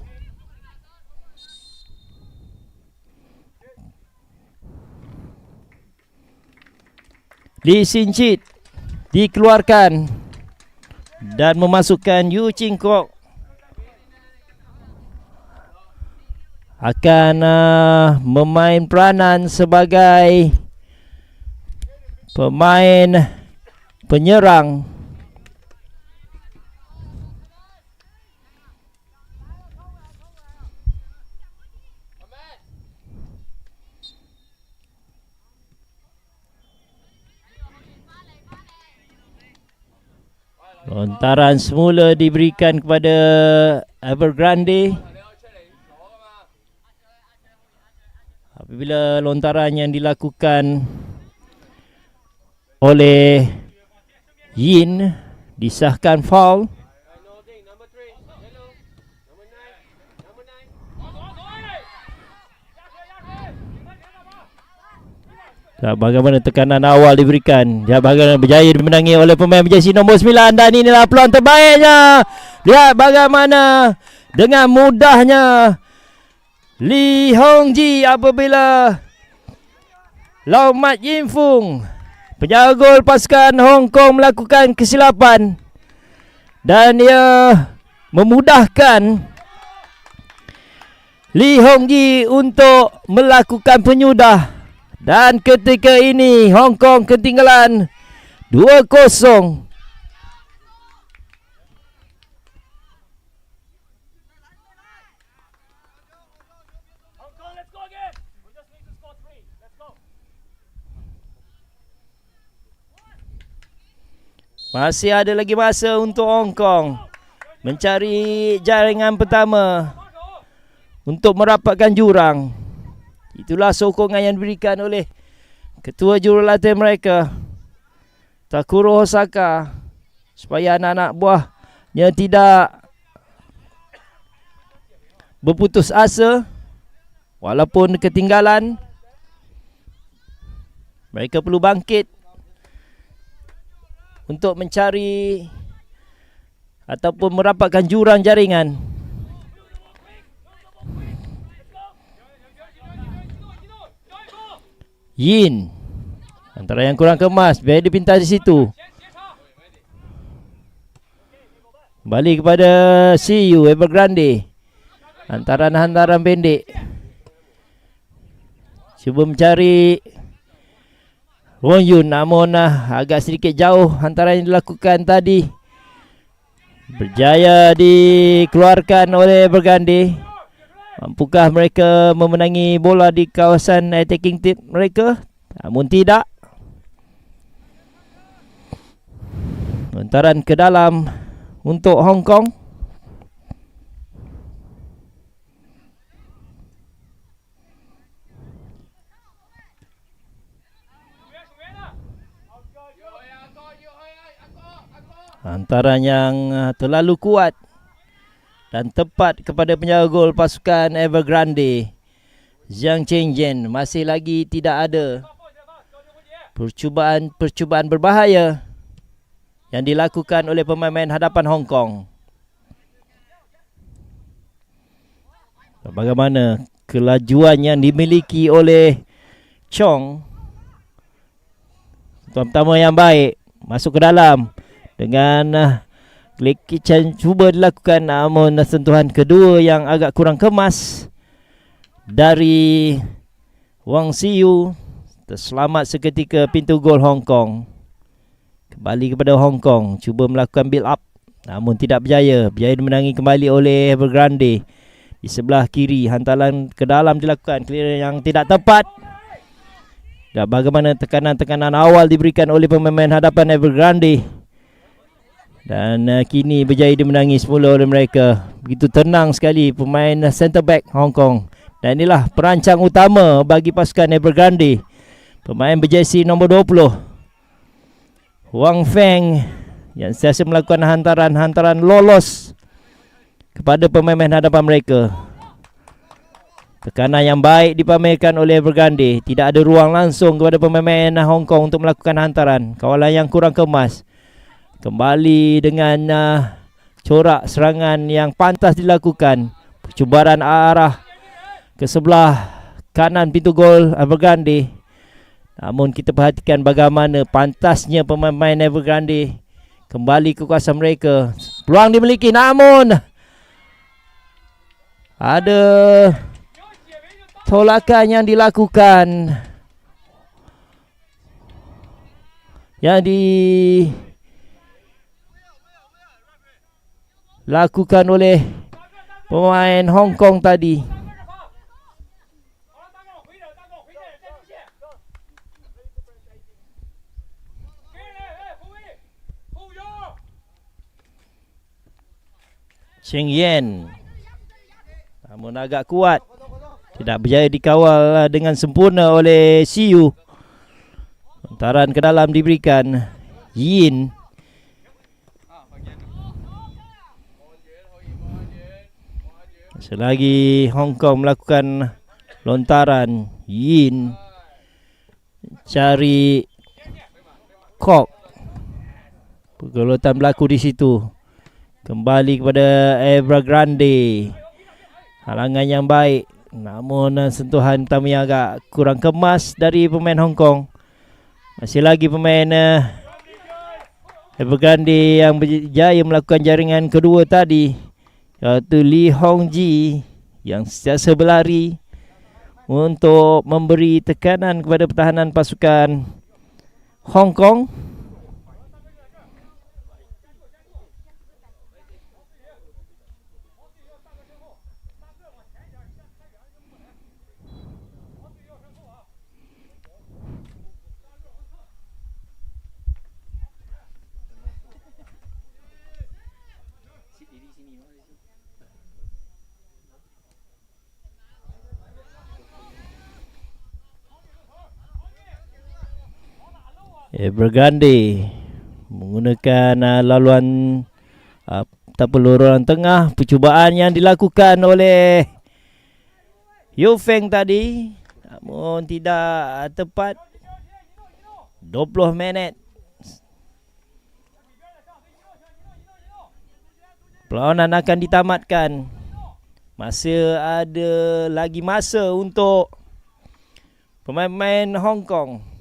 Lee Sin Chit dikeluarkan dan memasukkan Yu Ching Kok. Akan memain peranan sebagai pemain penyerang. Lontaran semula diberikan kepada Evergrande. Apabila lontaran yang dilakukan oleh Yin disahkan foul. Bagaimana tekanan awal diberikan. Bagaimana berjaya dimenangi oleh pemain berjersey nombor 9. Dan inilah peluang terbaiknya. Lihat bagaimana dengan mudahnya Lee Hong Ji apabila Lau Mat Yin Fung, penjaga gol pasukan Hong Kong, melakukan kesilapan. Dan ia memudahkan Lee Hong Ji untuk melakukan penyudah. Dan ketika ini Hong Kong ketinggalan 2-0. Masih ada lagi masa untuk Hong Kong mencari jaringan pertama untuk merapatkan jurang. Itulah sokongan yang diberikan oleh ketua jurulatih mereka, Takuro Hosaka, supaya anak-anak buahnya tidak berputus asa walaupun ketinggalan. Mereka perlu bangkit untuk mencari ataupun merapatkan jurang jaringan. Yin antara yang kurang kemas, biar dia pintar di situ. Balik kepada CU Evergrande. Hantaran pendek. Cuba mencari Wong Yun, namun agak sedikit jauh hantaran yang dilakukan tadi. Berjaya dikeluarkan oleh Evergrande. Mampukah mereka memenangi bola di kawasan attacking tip mereka? Namun tidak. Hantaran ke dalam untuk Hong Kong. Hantaran yang terlalu kuat dan tepat kepada penjaga gol pasukan Evergrande, Zhang Chengjian. Masih lagi tidak ada percubaan berbahaya yang dilakukan oleh pemain hadapan Hong Kong. Bagaimana kelajuan yang dimiliki oleh Chong, tuan pertama yang baik, masuk ke dalam dengan Lee Ki-chan cuba dilakukan, namun sentuhan kedua yang agak kurang kemas dari Wang Siu terselamat seketika pintu gol Hong Kong. Kembali kepada Hong Kong, cuba melakukan build up namun tidak berjaya. Berjaya dimenangi kembali oleh Evergrande. Di sebelah kiri hantaran ke dalam dilakukan, clear yang tidak tepat. Dan bagaimana tekanan-tekanan awal diberikan oleh pemain hadapan Evergrande. Dan kini berjaya dimenangi semula oleh mereka. Begitu tenang sekali pemain centre back Hong Kong. Dan inilah perancang utama bagi pasukan Evergrande, pemain berjersey nombor 20, Wang Feng, yang sentiasa melakukan hantaran lolos kepada pemain hadapan mereka. Tekanan yang baik dipamerkan oleh Evergrande. Tidak ada ruang langsung kepada pemain Hong Kong untuk melakukan hantaran. Kawalan yang kurang kemas. Kembali dengan corak serangan yang pantas dilakukan. Percubaan arah ke sebelah kanan pintu gol Evergrande. Namun kita perhatikan bagaimana pantasnya pemain Evergrande kembali ke kawasan mereka. Peluang dimiliki, namun ada tolakan yang dilakukan, yang dilakukan oleh pemain Hong Kong tadi. Cheng Yen, namun agak kuat, tidak berjaya dikawal dengan sempurna oleh Siu. Hantaran ke dalam diberikan Yin. Selagi Hong Kong melakukan lontaran, Yin cari Kok. Pergelutan berlaku di situ. Kembali kepada Evergrande. Halangan yang baik, namun sentuhan pertama yang agak kurang kemas dari pemain Hong Kong. Masih lagi pemain Evergrande yang berjaya melakukan jaringan kedua tadi, iaitu Lee Hong Ji, yang sentiasa berlari untuk memberi tekanan kepada pertahanan pasukan Hong Kong. Evergrande menggunakan laluan ataupun lorong tengah. Percubaan yang dilakukan oleh Yufeng tadi, namun tidak tepat. 20 minit. Perlawanan akan ditamatkan. Masih ada lagi masa untuk pemain-pemain Hong Kong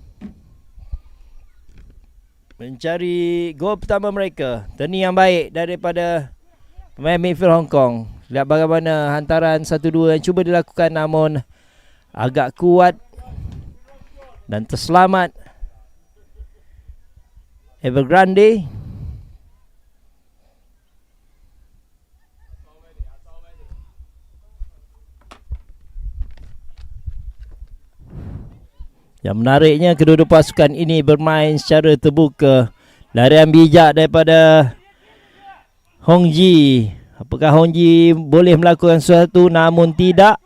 mencari gol pertama mereka. Turning yang baik daripada pemain midfield Hong Kong. Lihat bagaimana hantaran 1-2 yang cuba dilakukan, namun agak kuat dan terselamat Evergrande. Yang menariknya, kedua-dua pasukan ini bermain secara terbuka. Larian bijak daripada Hong Ji. Apakah Hong Ji boleh melakukan sesuatu? Namun tidak.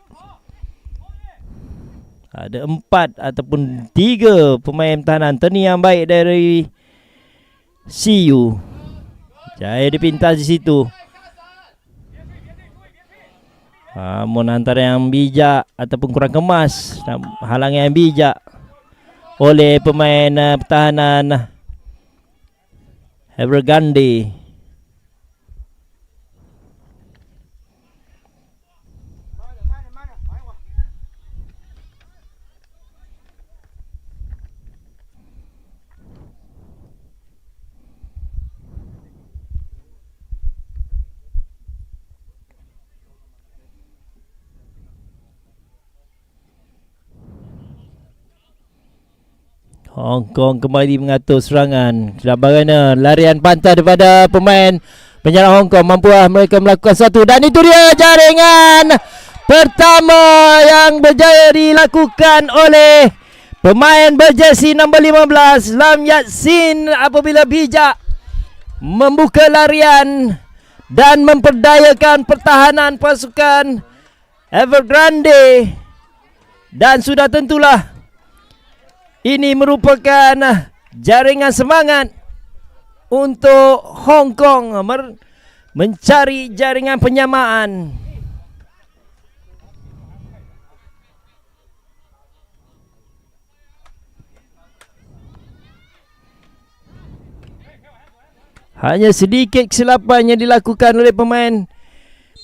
Ada 4 ataupun 3 pemain tahanan. Turning yang baik dari Siu. Jaya dipintas di situ. Namun antara yang bijak ataupun kurang kemas, halangan yang bijak oleh pemain pertahanan Evergrande. Hong Kong kembali mengatur serangan. Bagaimana larian pantas daripada pemain penyerang Hong Kong? Mampukah mereka melakukan satu? Dan itu dia jaringan pertama yang berjaya dilakukan oleh pemain berjersey nombor 15 Lam Yatsin apabila bijak membuka larian dan memperdayakan pertahanan pasukan Evergrande. Dan sudah tentulah ini merupakan jaringan semangat untuk Hong Kong mencari jaringan penyamaan. Hanya sedikit kesilapan yang dilakukan oleh pemain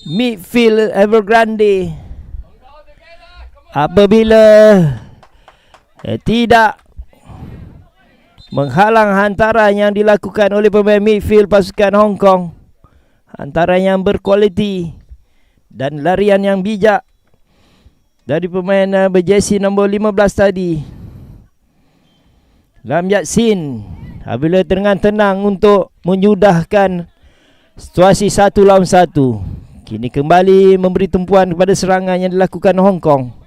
midfield Evergrande apabila tidak menghalang hantaran yang dilakukan oleh pemain midfield pasukan Hong Kong. Hantaran yang berkualiti dan larian yang bijak dari pemain berjersey nombor 15 tadi, Lam Yatsin, apabila dengan tenang untuk menyudahkan situasi 1 lawan 1. Kini kembali memberi tumpuan kepada serangan yang dilakukan Hong Kong.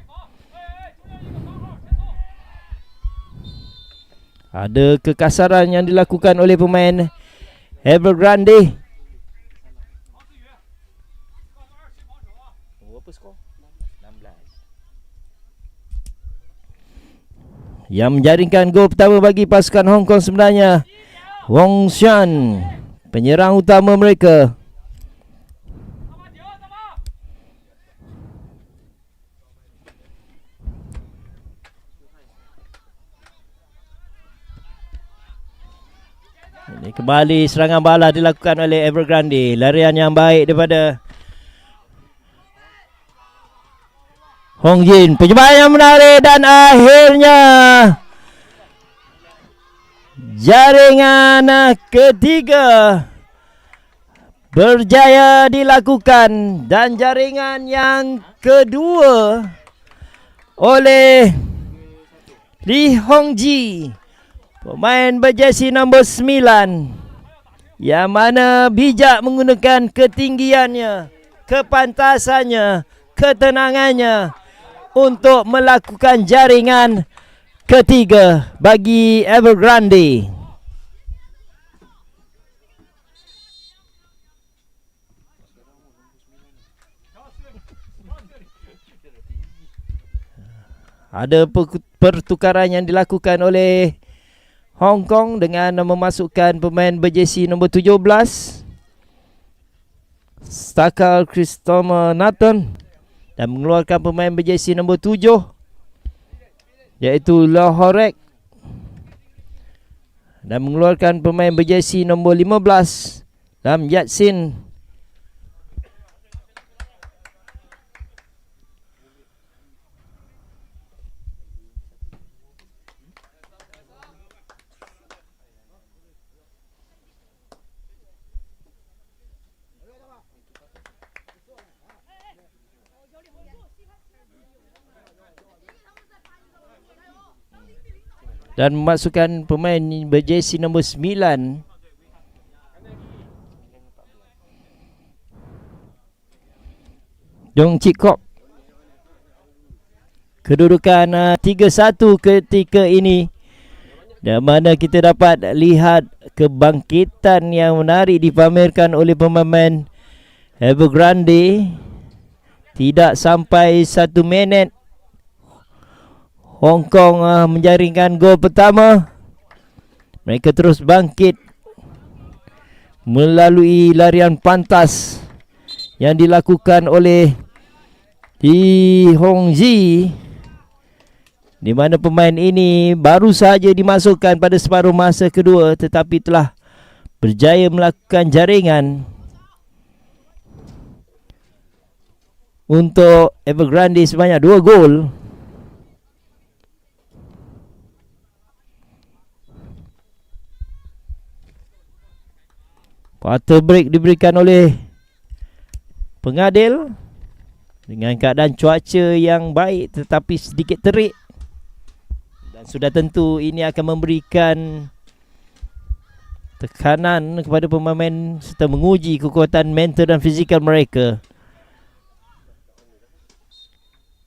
Ada kekasaran yang dilakukan oleh pemain Evergrande. Berapa skor? 16. Yang menjaringkan gol pertama bagi pasukan Hong Kong sebenarnya Wong Xuan, penyerang utama mereka. Ini kembali serangan bala dilakukan oleh Evergrande. Larian yang baik daripada Hong Jin. Percubaan yang menarik dan akhirnya jaringan ketiga berjaya dilakukan. Dan jaringan yang kedua oleh Li Hongji, pemain berjersey nombor 9, yang mana bijak menggunakan ketinggiannya, kepantasannya, ketenangannya untuk melakukan jaringan ketiga bagi Evergrande. Ada pertukaran yang dilakukan oleh Hong Kong dengan memasukkan pemain berjersey nombor 17 Stakal Christopher Nathan, dan mengeluarkan pemain berjersey nombor 7 iaitu Lahorek, dan mengeluarkan pemain berjersey nombor 15 Lam Yatsin. Dan memasukkan pemain berjersey nombor 9 Dong Chik Kok. Kedudukan 3-1 ketika ini, dan mana kita dapat lihat kebangkitan yang menarik dipamerkan oleh pemain Evergrande. Tidak sampai 1 minit Hong Kong menjaringkan gol pertama. Mereka terus bangkit melalui larian pantas yang dilakukan oleh Lee Hong Zi, di mana pemain ini baru saja dimasukkan pada separuh masa kedua, tetapi telah berjaya melakukan jaringan untuk Evergrande sebanyak 2 gol. Quarter break diberikan oleh pengadil dengan keadaan cuaca yang baik tetapi sedikit terik, dan sudah tentu ini akan memberikan tekanan kepada pemain serta menguji kekuatan mental dan fizikal mereka.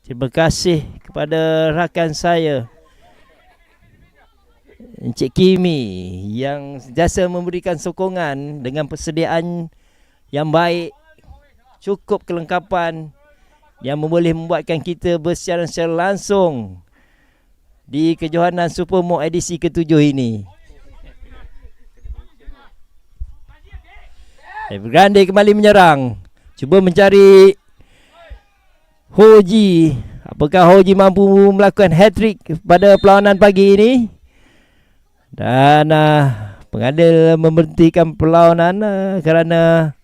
Terima kasih kepada rakan saya Encik Kimi yang sentiasa memberikan sokongan dengan persediaan yang baik, cukup kelengkapan yang boleh membuatkan kita bersiaran secara langsung di kejohanan Supermok edisi ke-7 ini. Evergrande kembali menyerang, cuba mencari Hoji. Apakah Hoji mampu melakukan hat-trick pada perlawanan pagi ini? Dan pengadil memberhentikan perlawanan kerana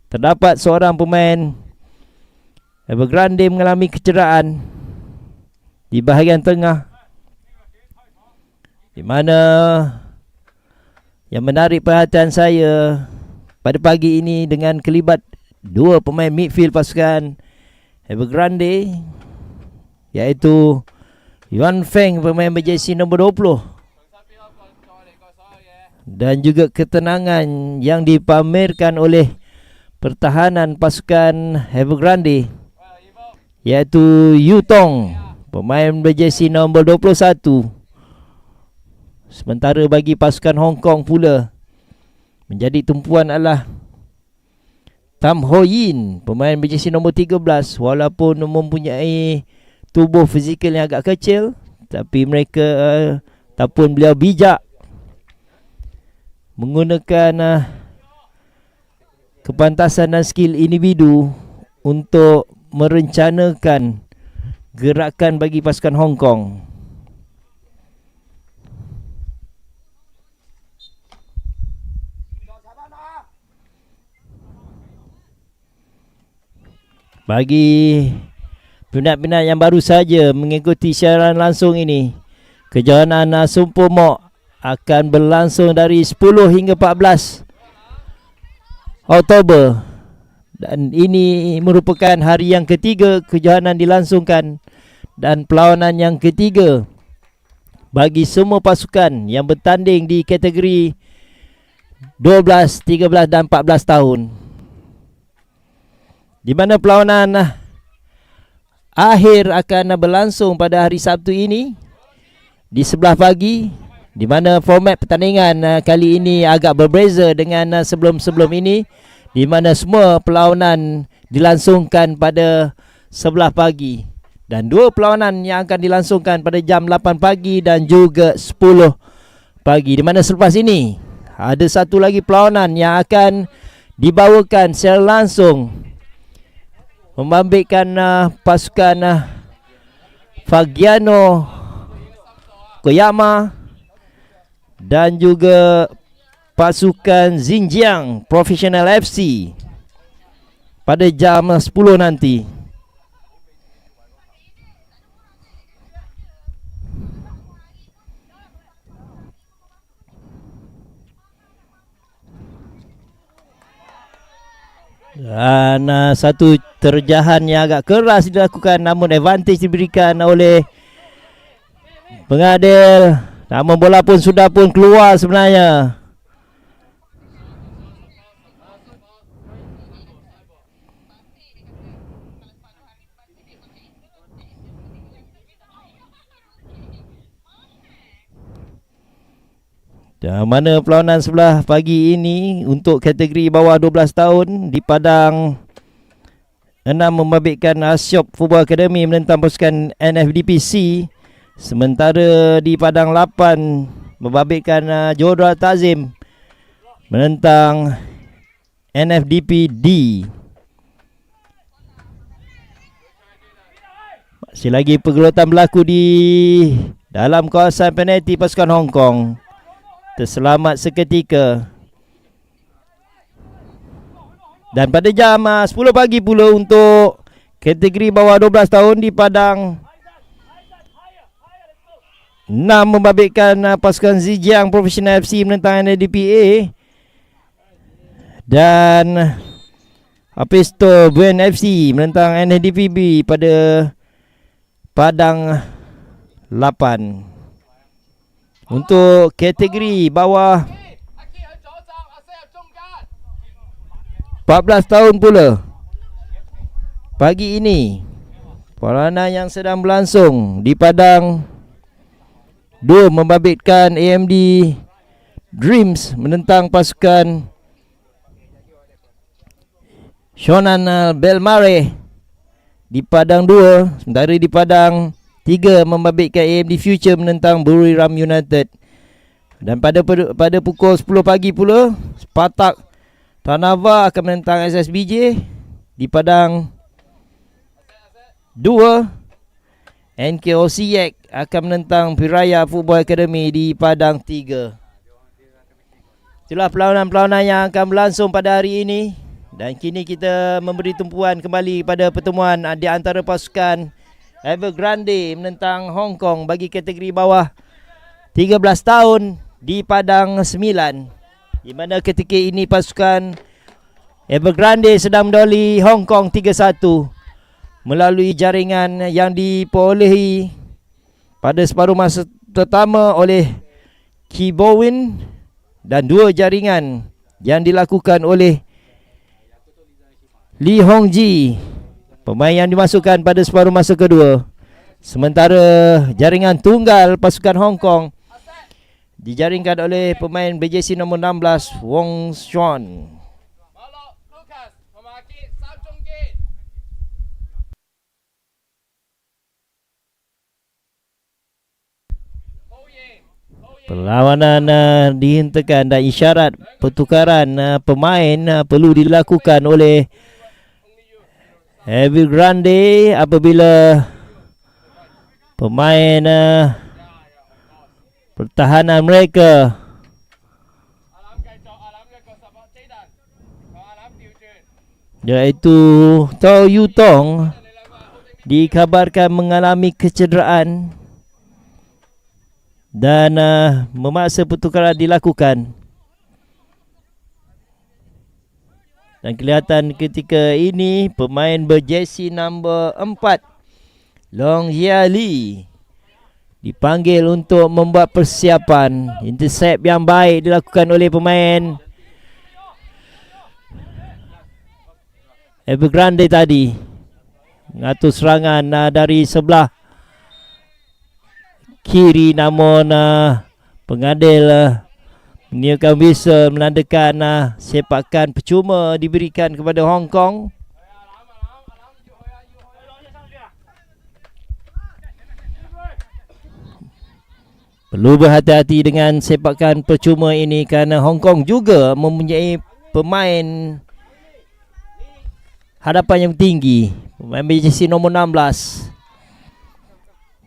terdapat seorang pemain Evergrande mengalami kecederaan di bahagian tengah, di mana yang menarik perhatian saya pada pagi ini dengan kelibat 2 pemain midfield pasukan Evergrande, iaitu Yuan Feng, pemain berjersey nombor 20, dan juga ketenangan yang dipamerkan oleh pertahanan pasukan Evergrande, iaitu Yu Tong, pemain berjersey nombor 21. Sementara bagi pasukan Hong Kong pula, menjadi tumpuan adalah Tam Ho Yin, pemain berjersey nombor 13. Walaupun mempunyai tubuh fizikal yang agak kecil, tapi mereka ataupun beliau bijak menggunakan kepantasan dan skill individu untuk merencanakan gerakan bagi pasukan Hong Kong. Bagi minat-minat yang baru saja mengikuti siaran langsung ini, kejohanan Supermok akan berlangsung dari 10 hingga 14 Oktober, dan ini merupakan hari yang ketiga kejohanan dilangsungkan dan perlawanan yang ketiga bagi semua pasukan yang bertanding di kategori 12, 13 dan 14 tahun, di mana perlawanan akhir akan berlangsung pada hari Sabtu ini di 11 pagi, di mana format pertandingan kali ini agak berbeza dengan sebelum-sebelum ini, di mana semua perlawanan dilangsungkan pada 11 pagi, dan 2 perlawanan yang akan dilangsungkan pada jam 8 pagi dan juga 10 pagi. Di mana selepas ini ada satu lagi perlawanan yang akan dibawakan secara langsung, membabitkan pasukan Fagiano Koyama dan juga pasukan Xinjiang Professional FC pada jam 10 nanti. Dan satu terjahan yang agak keras dilakukan, namun advantage diberikan oleh pengadil. Namun bola pun sudah pun keluar sebenarnya. Dan mana perlawanan sebelah pagi ini untuk kategori bawah 12 tahun di Padang 6 membabitkan Asyop Football Academy menentang pasukan NFDPC, sementara di Padang 8 membabitkan Johor Tazim menentang NFDPD. Masih lagi pergelutan berlaku di dalam kawasan penalti pasukan Hong Kong. Terselamat seketika. Dan pada jam 10 pagi pula untuk kategori bawah 12 tahun di Padang 6 membabitkan pasukan Xinjiang Professional FC menentang NDPA. Dan habis tu Buen FC menentang NDPB pada Padang 8. Untuk kategori bawah 14 tahun pula pagi ini perlawanan yang sedang berlangsung di Padang 2 membabitkan AMD Dreams menentang pasukan Shonan Belmare di Padang 2, sementara di Padang 3 membabitkan AMD Future menentang Buriram United. Dan pada pukul 10 pagi pula Spartak Tanava akan menentang SSBJ di Padang 2. NKOC Yak akan menentang Piraya Football Academy di Padang 3. Itulah perlawanan-perlawanan yang akan berlangsung pada hari ini. Dan kini kita memberi tumpuan kembali pada pertemuan di antara pasukan Evergrande menentang Hong Kong bagi kategori bawah 13 tahun di Padang 9, di mana ketika ini pasukan Evergrande sedang mendahului Hong Kong 3-1 melalui jaringan yang diperolehi pada separuh masa pertama oleh Ki Bowin dan 2 jaringan yang dilakukan oleh Lee Hong Ji, pemain yang dimasukkan pada separuh masa kedua. Sementara jaringan tunggal pasukan Hong Kong dijaringkan oleh pemain BJC nombor 16 Wong Xuan. Perlawanan dihentikan dan isyarat pertukaran pemain perlu dilakukan oleh Evergrande apabila pemain pertahanan mereka iaitu Tau Yutong dikabarkan mengalami kecederaan dan memaksa pertukaran dilakukan. Dan kelihatan ketika ini pemain berjersey nombor 4 Long Hia Lee dipanggil untuk membuat persiapan. Intercept yang baik dilakukan oleh pemain Evergrande tadi, mengatur serangan dari sebelah kiri, namun pengadil menyiapkan whistle menandakan sepakan percuma diberikan kepada Hong Kong. Perlu berhati-hati dengan sepakan percuma ini kerana Hong Kong juga mempunyai pemain hadapan yang tinggi, pemain jersey nombor 16,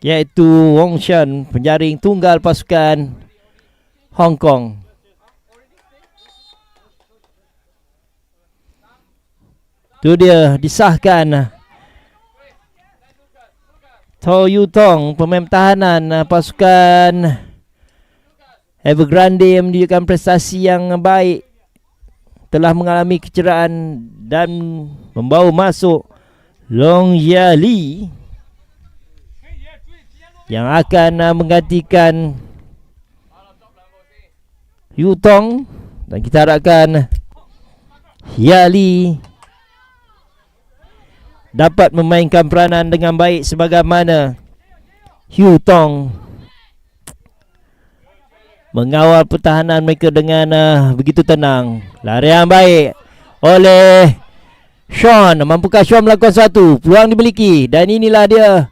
iaitu Wong Shan, penjaring tunggal pasukan Hong Kong. Itu dia disahkan To Yu Tong, pemain pertahanan pasukan Evergrande yang menunjukkan prestasi yang baik, telah mengalami kecederaan dan membawa masuk Long Ya Li yang akan menggantikan Yu Tong, dan kita harapkan Ya Li dapat memainkan peranan dengan baik sebagaimana Yu Tong mengawal pertahanan mereka dengan begitu tenang. Larian baik oleh Sean. Mampukah Sean melakukan sesuatu? Peluang dimiliki, dan inilah dia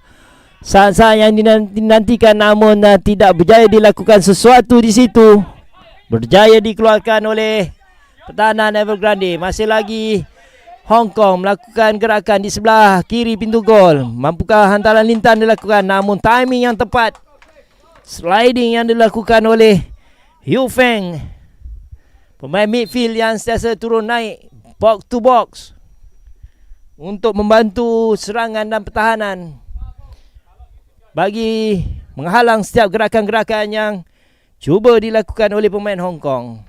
saat-saat yang dinantikan, namun tidak berjaya dilakukan sesuatu di situ. Berjaya dikeluarkan oleh pertahanan Evergrande. Masih lagi Hong Kong melakukan gerakan di sebelah kiri pintu gol. Mampukah hantaran lintan dilakukan? Namun timing yang tepat, sliding yang dilakukan oleh Yu Feng, pemain midfield yang sentiasa turun naik box to box untuk membantu serangan dan pertahanan bagi menghalang setiap gerakan-gerakan yang cuba dilakukan oleh pemain Hong Kong.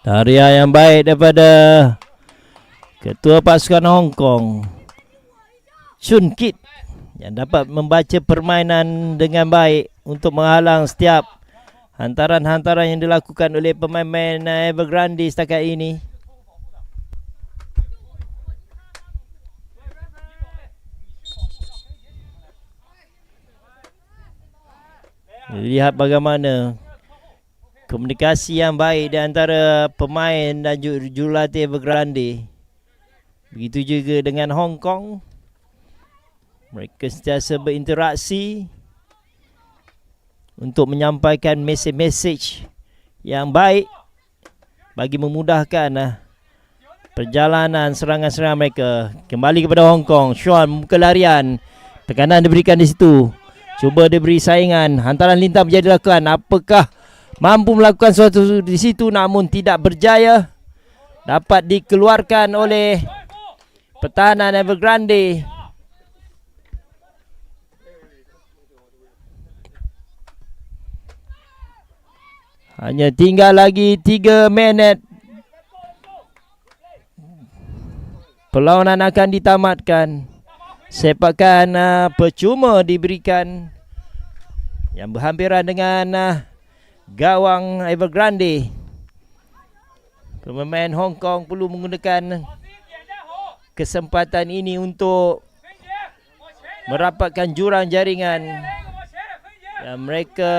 Tarian yang baik daripada ketua pasukan Hong Kong, Chun Kit, yang dapat membaca permainan dengan baik untuk menghalang setiap hantaran-hantaran yang dilakukan oleh pemain-pemain Evergrande setakat ini. Lihat bagaimana komunikasi yang baik di antara pemain dan jurulatih Evergrande. Begitu juga dengan Hong Kong. Mereka sentiasa berinteraksi untuk menyampaikan mesej-mesej yang baik bagi memudahkan perjalanan serangan-serangan mereka. Kembali kepada Hong Kong. Sean membuka larian. Tekanan diberikan di situ. Cuba diberi saingan. Hantaran lintang menjadi dilakukan. Apakah mampu melakukan sesuatu di situ, namun tidak berjaya. Dapat dikeluarkan oleh pertahanan Evergrande. Hanya tinggal lagi 3 minit. Perlawanan akan ditamatkan. Sepakan percuma diberikan yang berhampiran dengan gawang Evergrande. Pemain Hong Kong perlu menggunakan kesempatan ini untuk merapatkan jurang jaringan. Dan mereka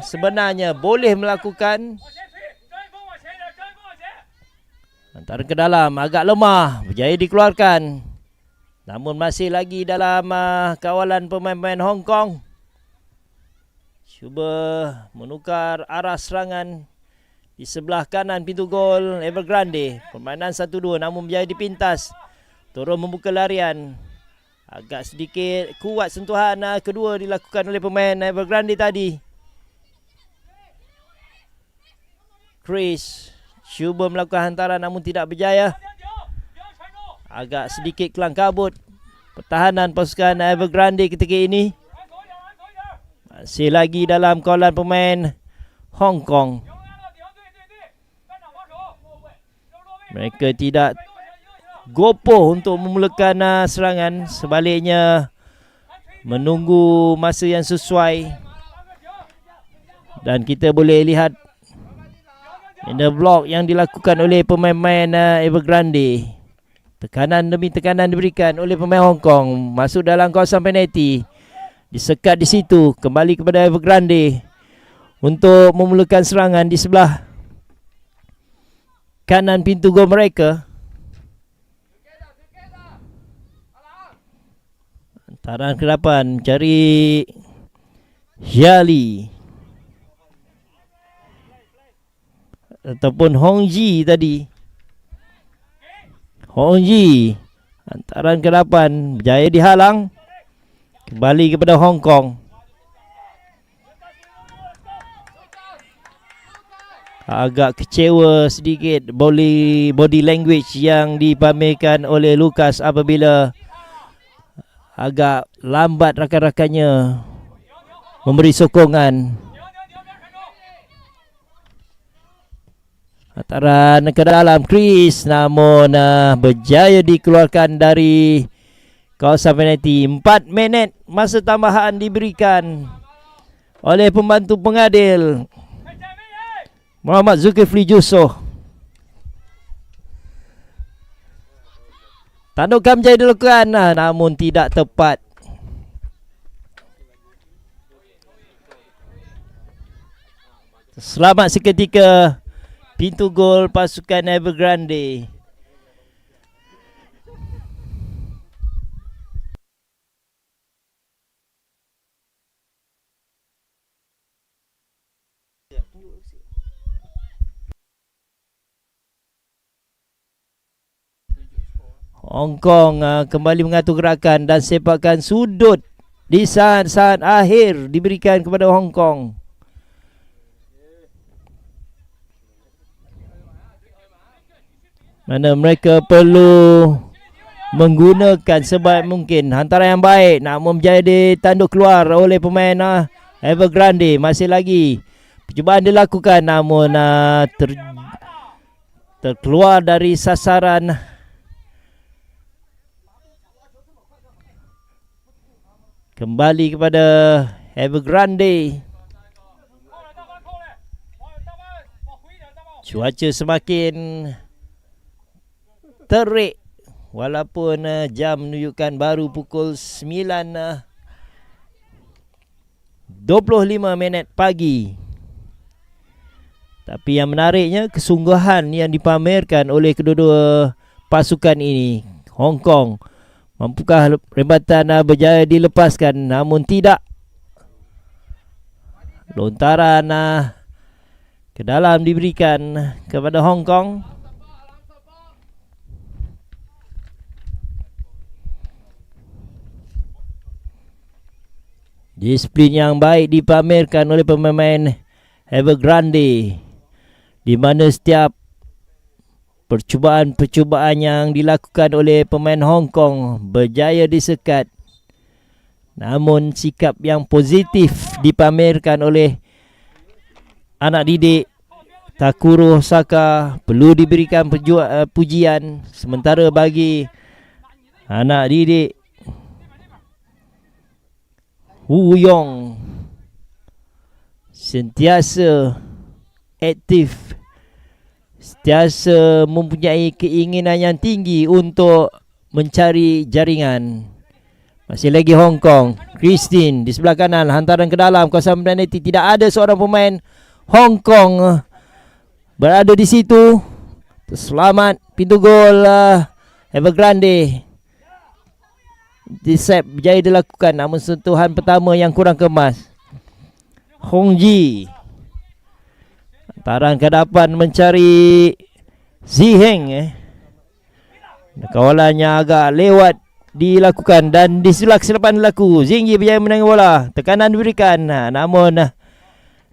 sebenarnya boleh melakukan. Antara ke dalam, agak lemah, berjaya dikeluarkan. Namun masih lagi dalam kawalan pemain-pemain Hong Kong. Cuba menukar arah serangan di sebelah kanan pintu gol Evergrande. Permainan 1-2 namun berjaya dipintas. Turun membuka larian. Agak sedikit kuat sentuhan kedua dilakukan oleh pemain Evergrande tadi. Chris cuba melakukan hantaran namun tidak berjaya. Agak sedikit kelang kabut pertahanan pasukan Evergrande ketika ini. Masih lagi dalam kawalan pemain Hong Kong. Mereka tidak gopoh untuk memulakan serangan. Sebaliknya menunggu masa yang sesuai. Dan kita boleh lihat in the block yang dilakukan oleh pemain-pemain Evergrande. Tekanan demi tekanan diberikan oleh pemain Hong Kong. Masuk dalam kawasan penalti. Disekat di situ. Kembali kepada Evergrande untuk memulakan serangan di sebelah kanan pintu gol mereka. Hantaran ke depan, cari Hiali ataupun Hong Ji tadi. Hong Ji, hantaran ke depan, berjaya dihalang. Kembali kepada Hong Kong. Agak kecewa sedikit body language yang dipamerkan oleh Lucas apabila agak lambat rakan-rakannya memberi sokongan. Hantaran ke dalam Chris, namun berjaya dikeluarkan dari kawasan penalti. 4 minit masa tambahan diberikan oleh pembantu pengadil Muhammad Zulkifli Jusoh. Tandukan menjadi dilakukan, namun tidak tepat. Selamat seketika pintu gol pasukan Evergrande. Hong Kong kembali mengatur gerakan dan sepakan sudut di saat-saat akhir diberikan kepada Hong Kong. Mana mereka perlu menggunakan sebaik mungkin. Hantaran yang baik namun berjaya ditanduk keluar oleh pemain Evergrande. Masih lagi percubaan dilakukan namun terkeluar dari sasaran. Kembali kepada Evergrande. Cuaca semakin terik walaupun jam menunjukkan baru pukul 9:25 pagi. Tapi yang menariknya kesungguhan yang dipamerkan oleh kedua-dua pasukan ini. Hong Kong mampukah rebatan berjaya dilepaskan, namun tidak. Lontaran ke dalam diberikan kepada Hong Kong. Disiplin yang baik dipamerkan oleh pemain Evergrande, di mana setiap percubaan-percubaan yang dilakukan oleh pemain Hong Kong berjaya disekat. Namun sikap yang positif dipamerkan oleh anak didik Takuro Saka perlu diberikan pujian. Sementara bagi anak didik Wu Yong sentiasa aktif, sentiasa mempunyai keinginan yang tinggi untuk mencari jaringan. Masih lagi Hong Kong. Christine di sebelah kanan, hantaran ke dalam kawasan penalti. Tidak ada seorang pemain Hong Kong berada di situ. Selamat pintu gol Evergrande. Disep berjaya dilakukan, namun sentuhan pertama yang kurang kemas. Hong Ji hantaran ke depan mencari Ziheng. Kawalannya agak lewat dilakukan dan di sebelah kesilapan berlaku. Zheng Yi berjaya menangani bola. Tekanan diberikan, namun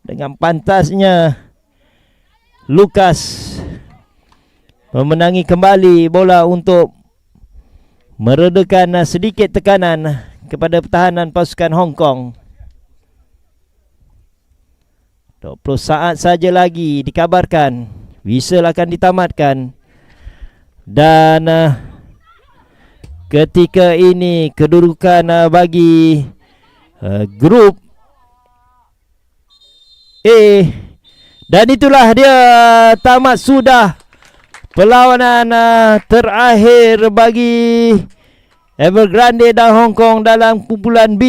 dengan pantasnya Lucas memenangi kembali bola untuk meredakan sedikit tekanan kepada pertahanan pasukan Hong Kong. 20 saat saja lagi dikabarkan whistle akan ditamatkan. Dan ketika ini kedudukan bagi grup A, dan itulah dia tamat sudah perlawanan terakhir bagi Evergrande dan Hong Kong dalam kumpulan B.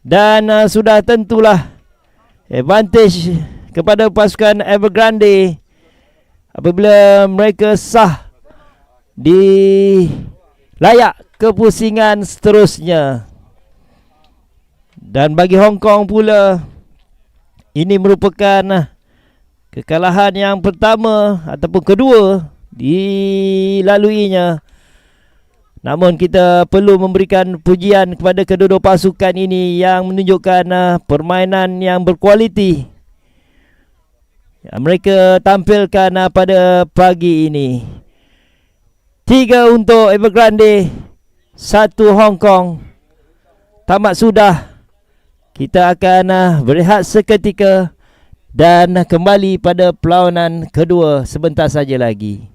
Dan sudah tentulah advantage kepada pasukan Evergrande apabila mereka sah di layak kepusingan seterusnya. Dan bagi Hong Kong pula, ini merupakan kekalahan yang pertama ataupun kedua dilaluinya. Namun kita perlu memberikan pujian kepada kedua-dua pasukan ini yang menunjukkan permainan yang berkualiti yang mereka tampilkan pada pagi ini. 3 untuk Evergrande, 1 Hong Kong. Tamat sudah. Kita akan berehat seketika dan kembali pada perlawanan kedua sebentar saja lagi.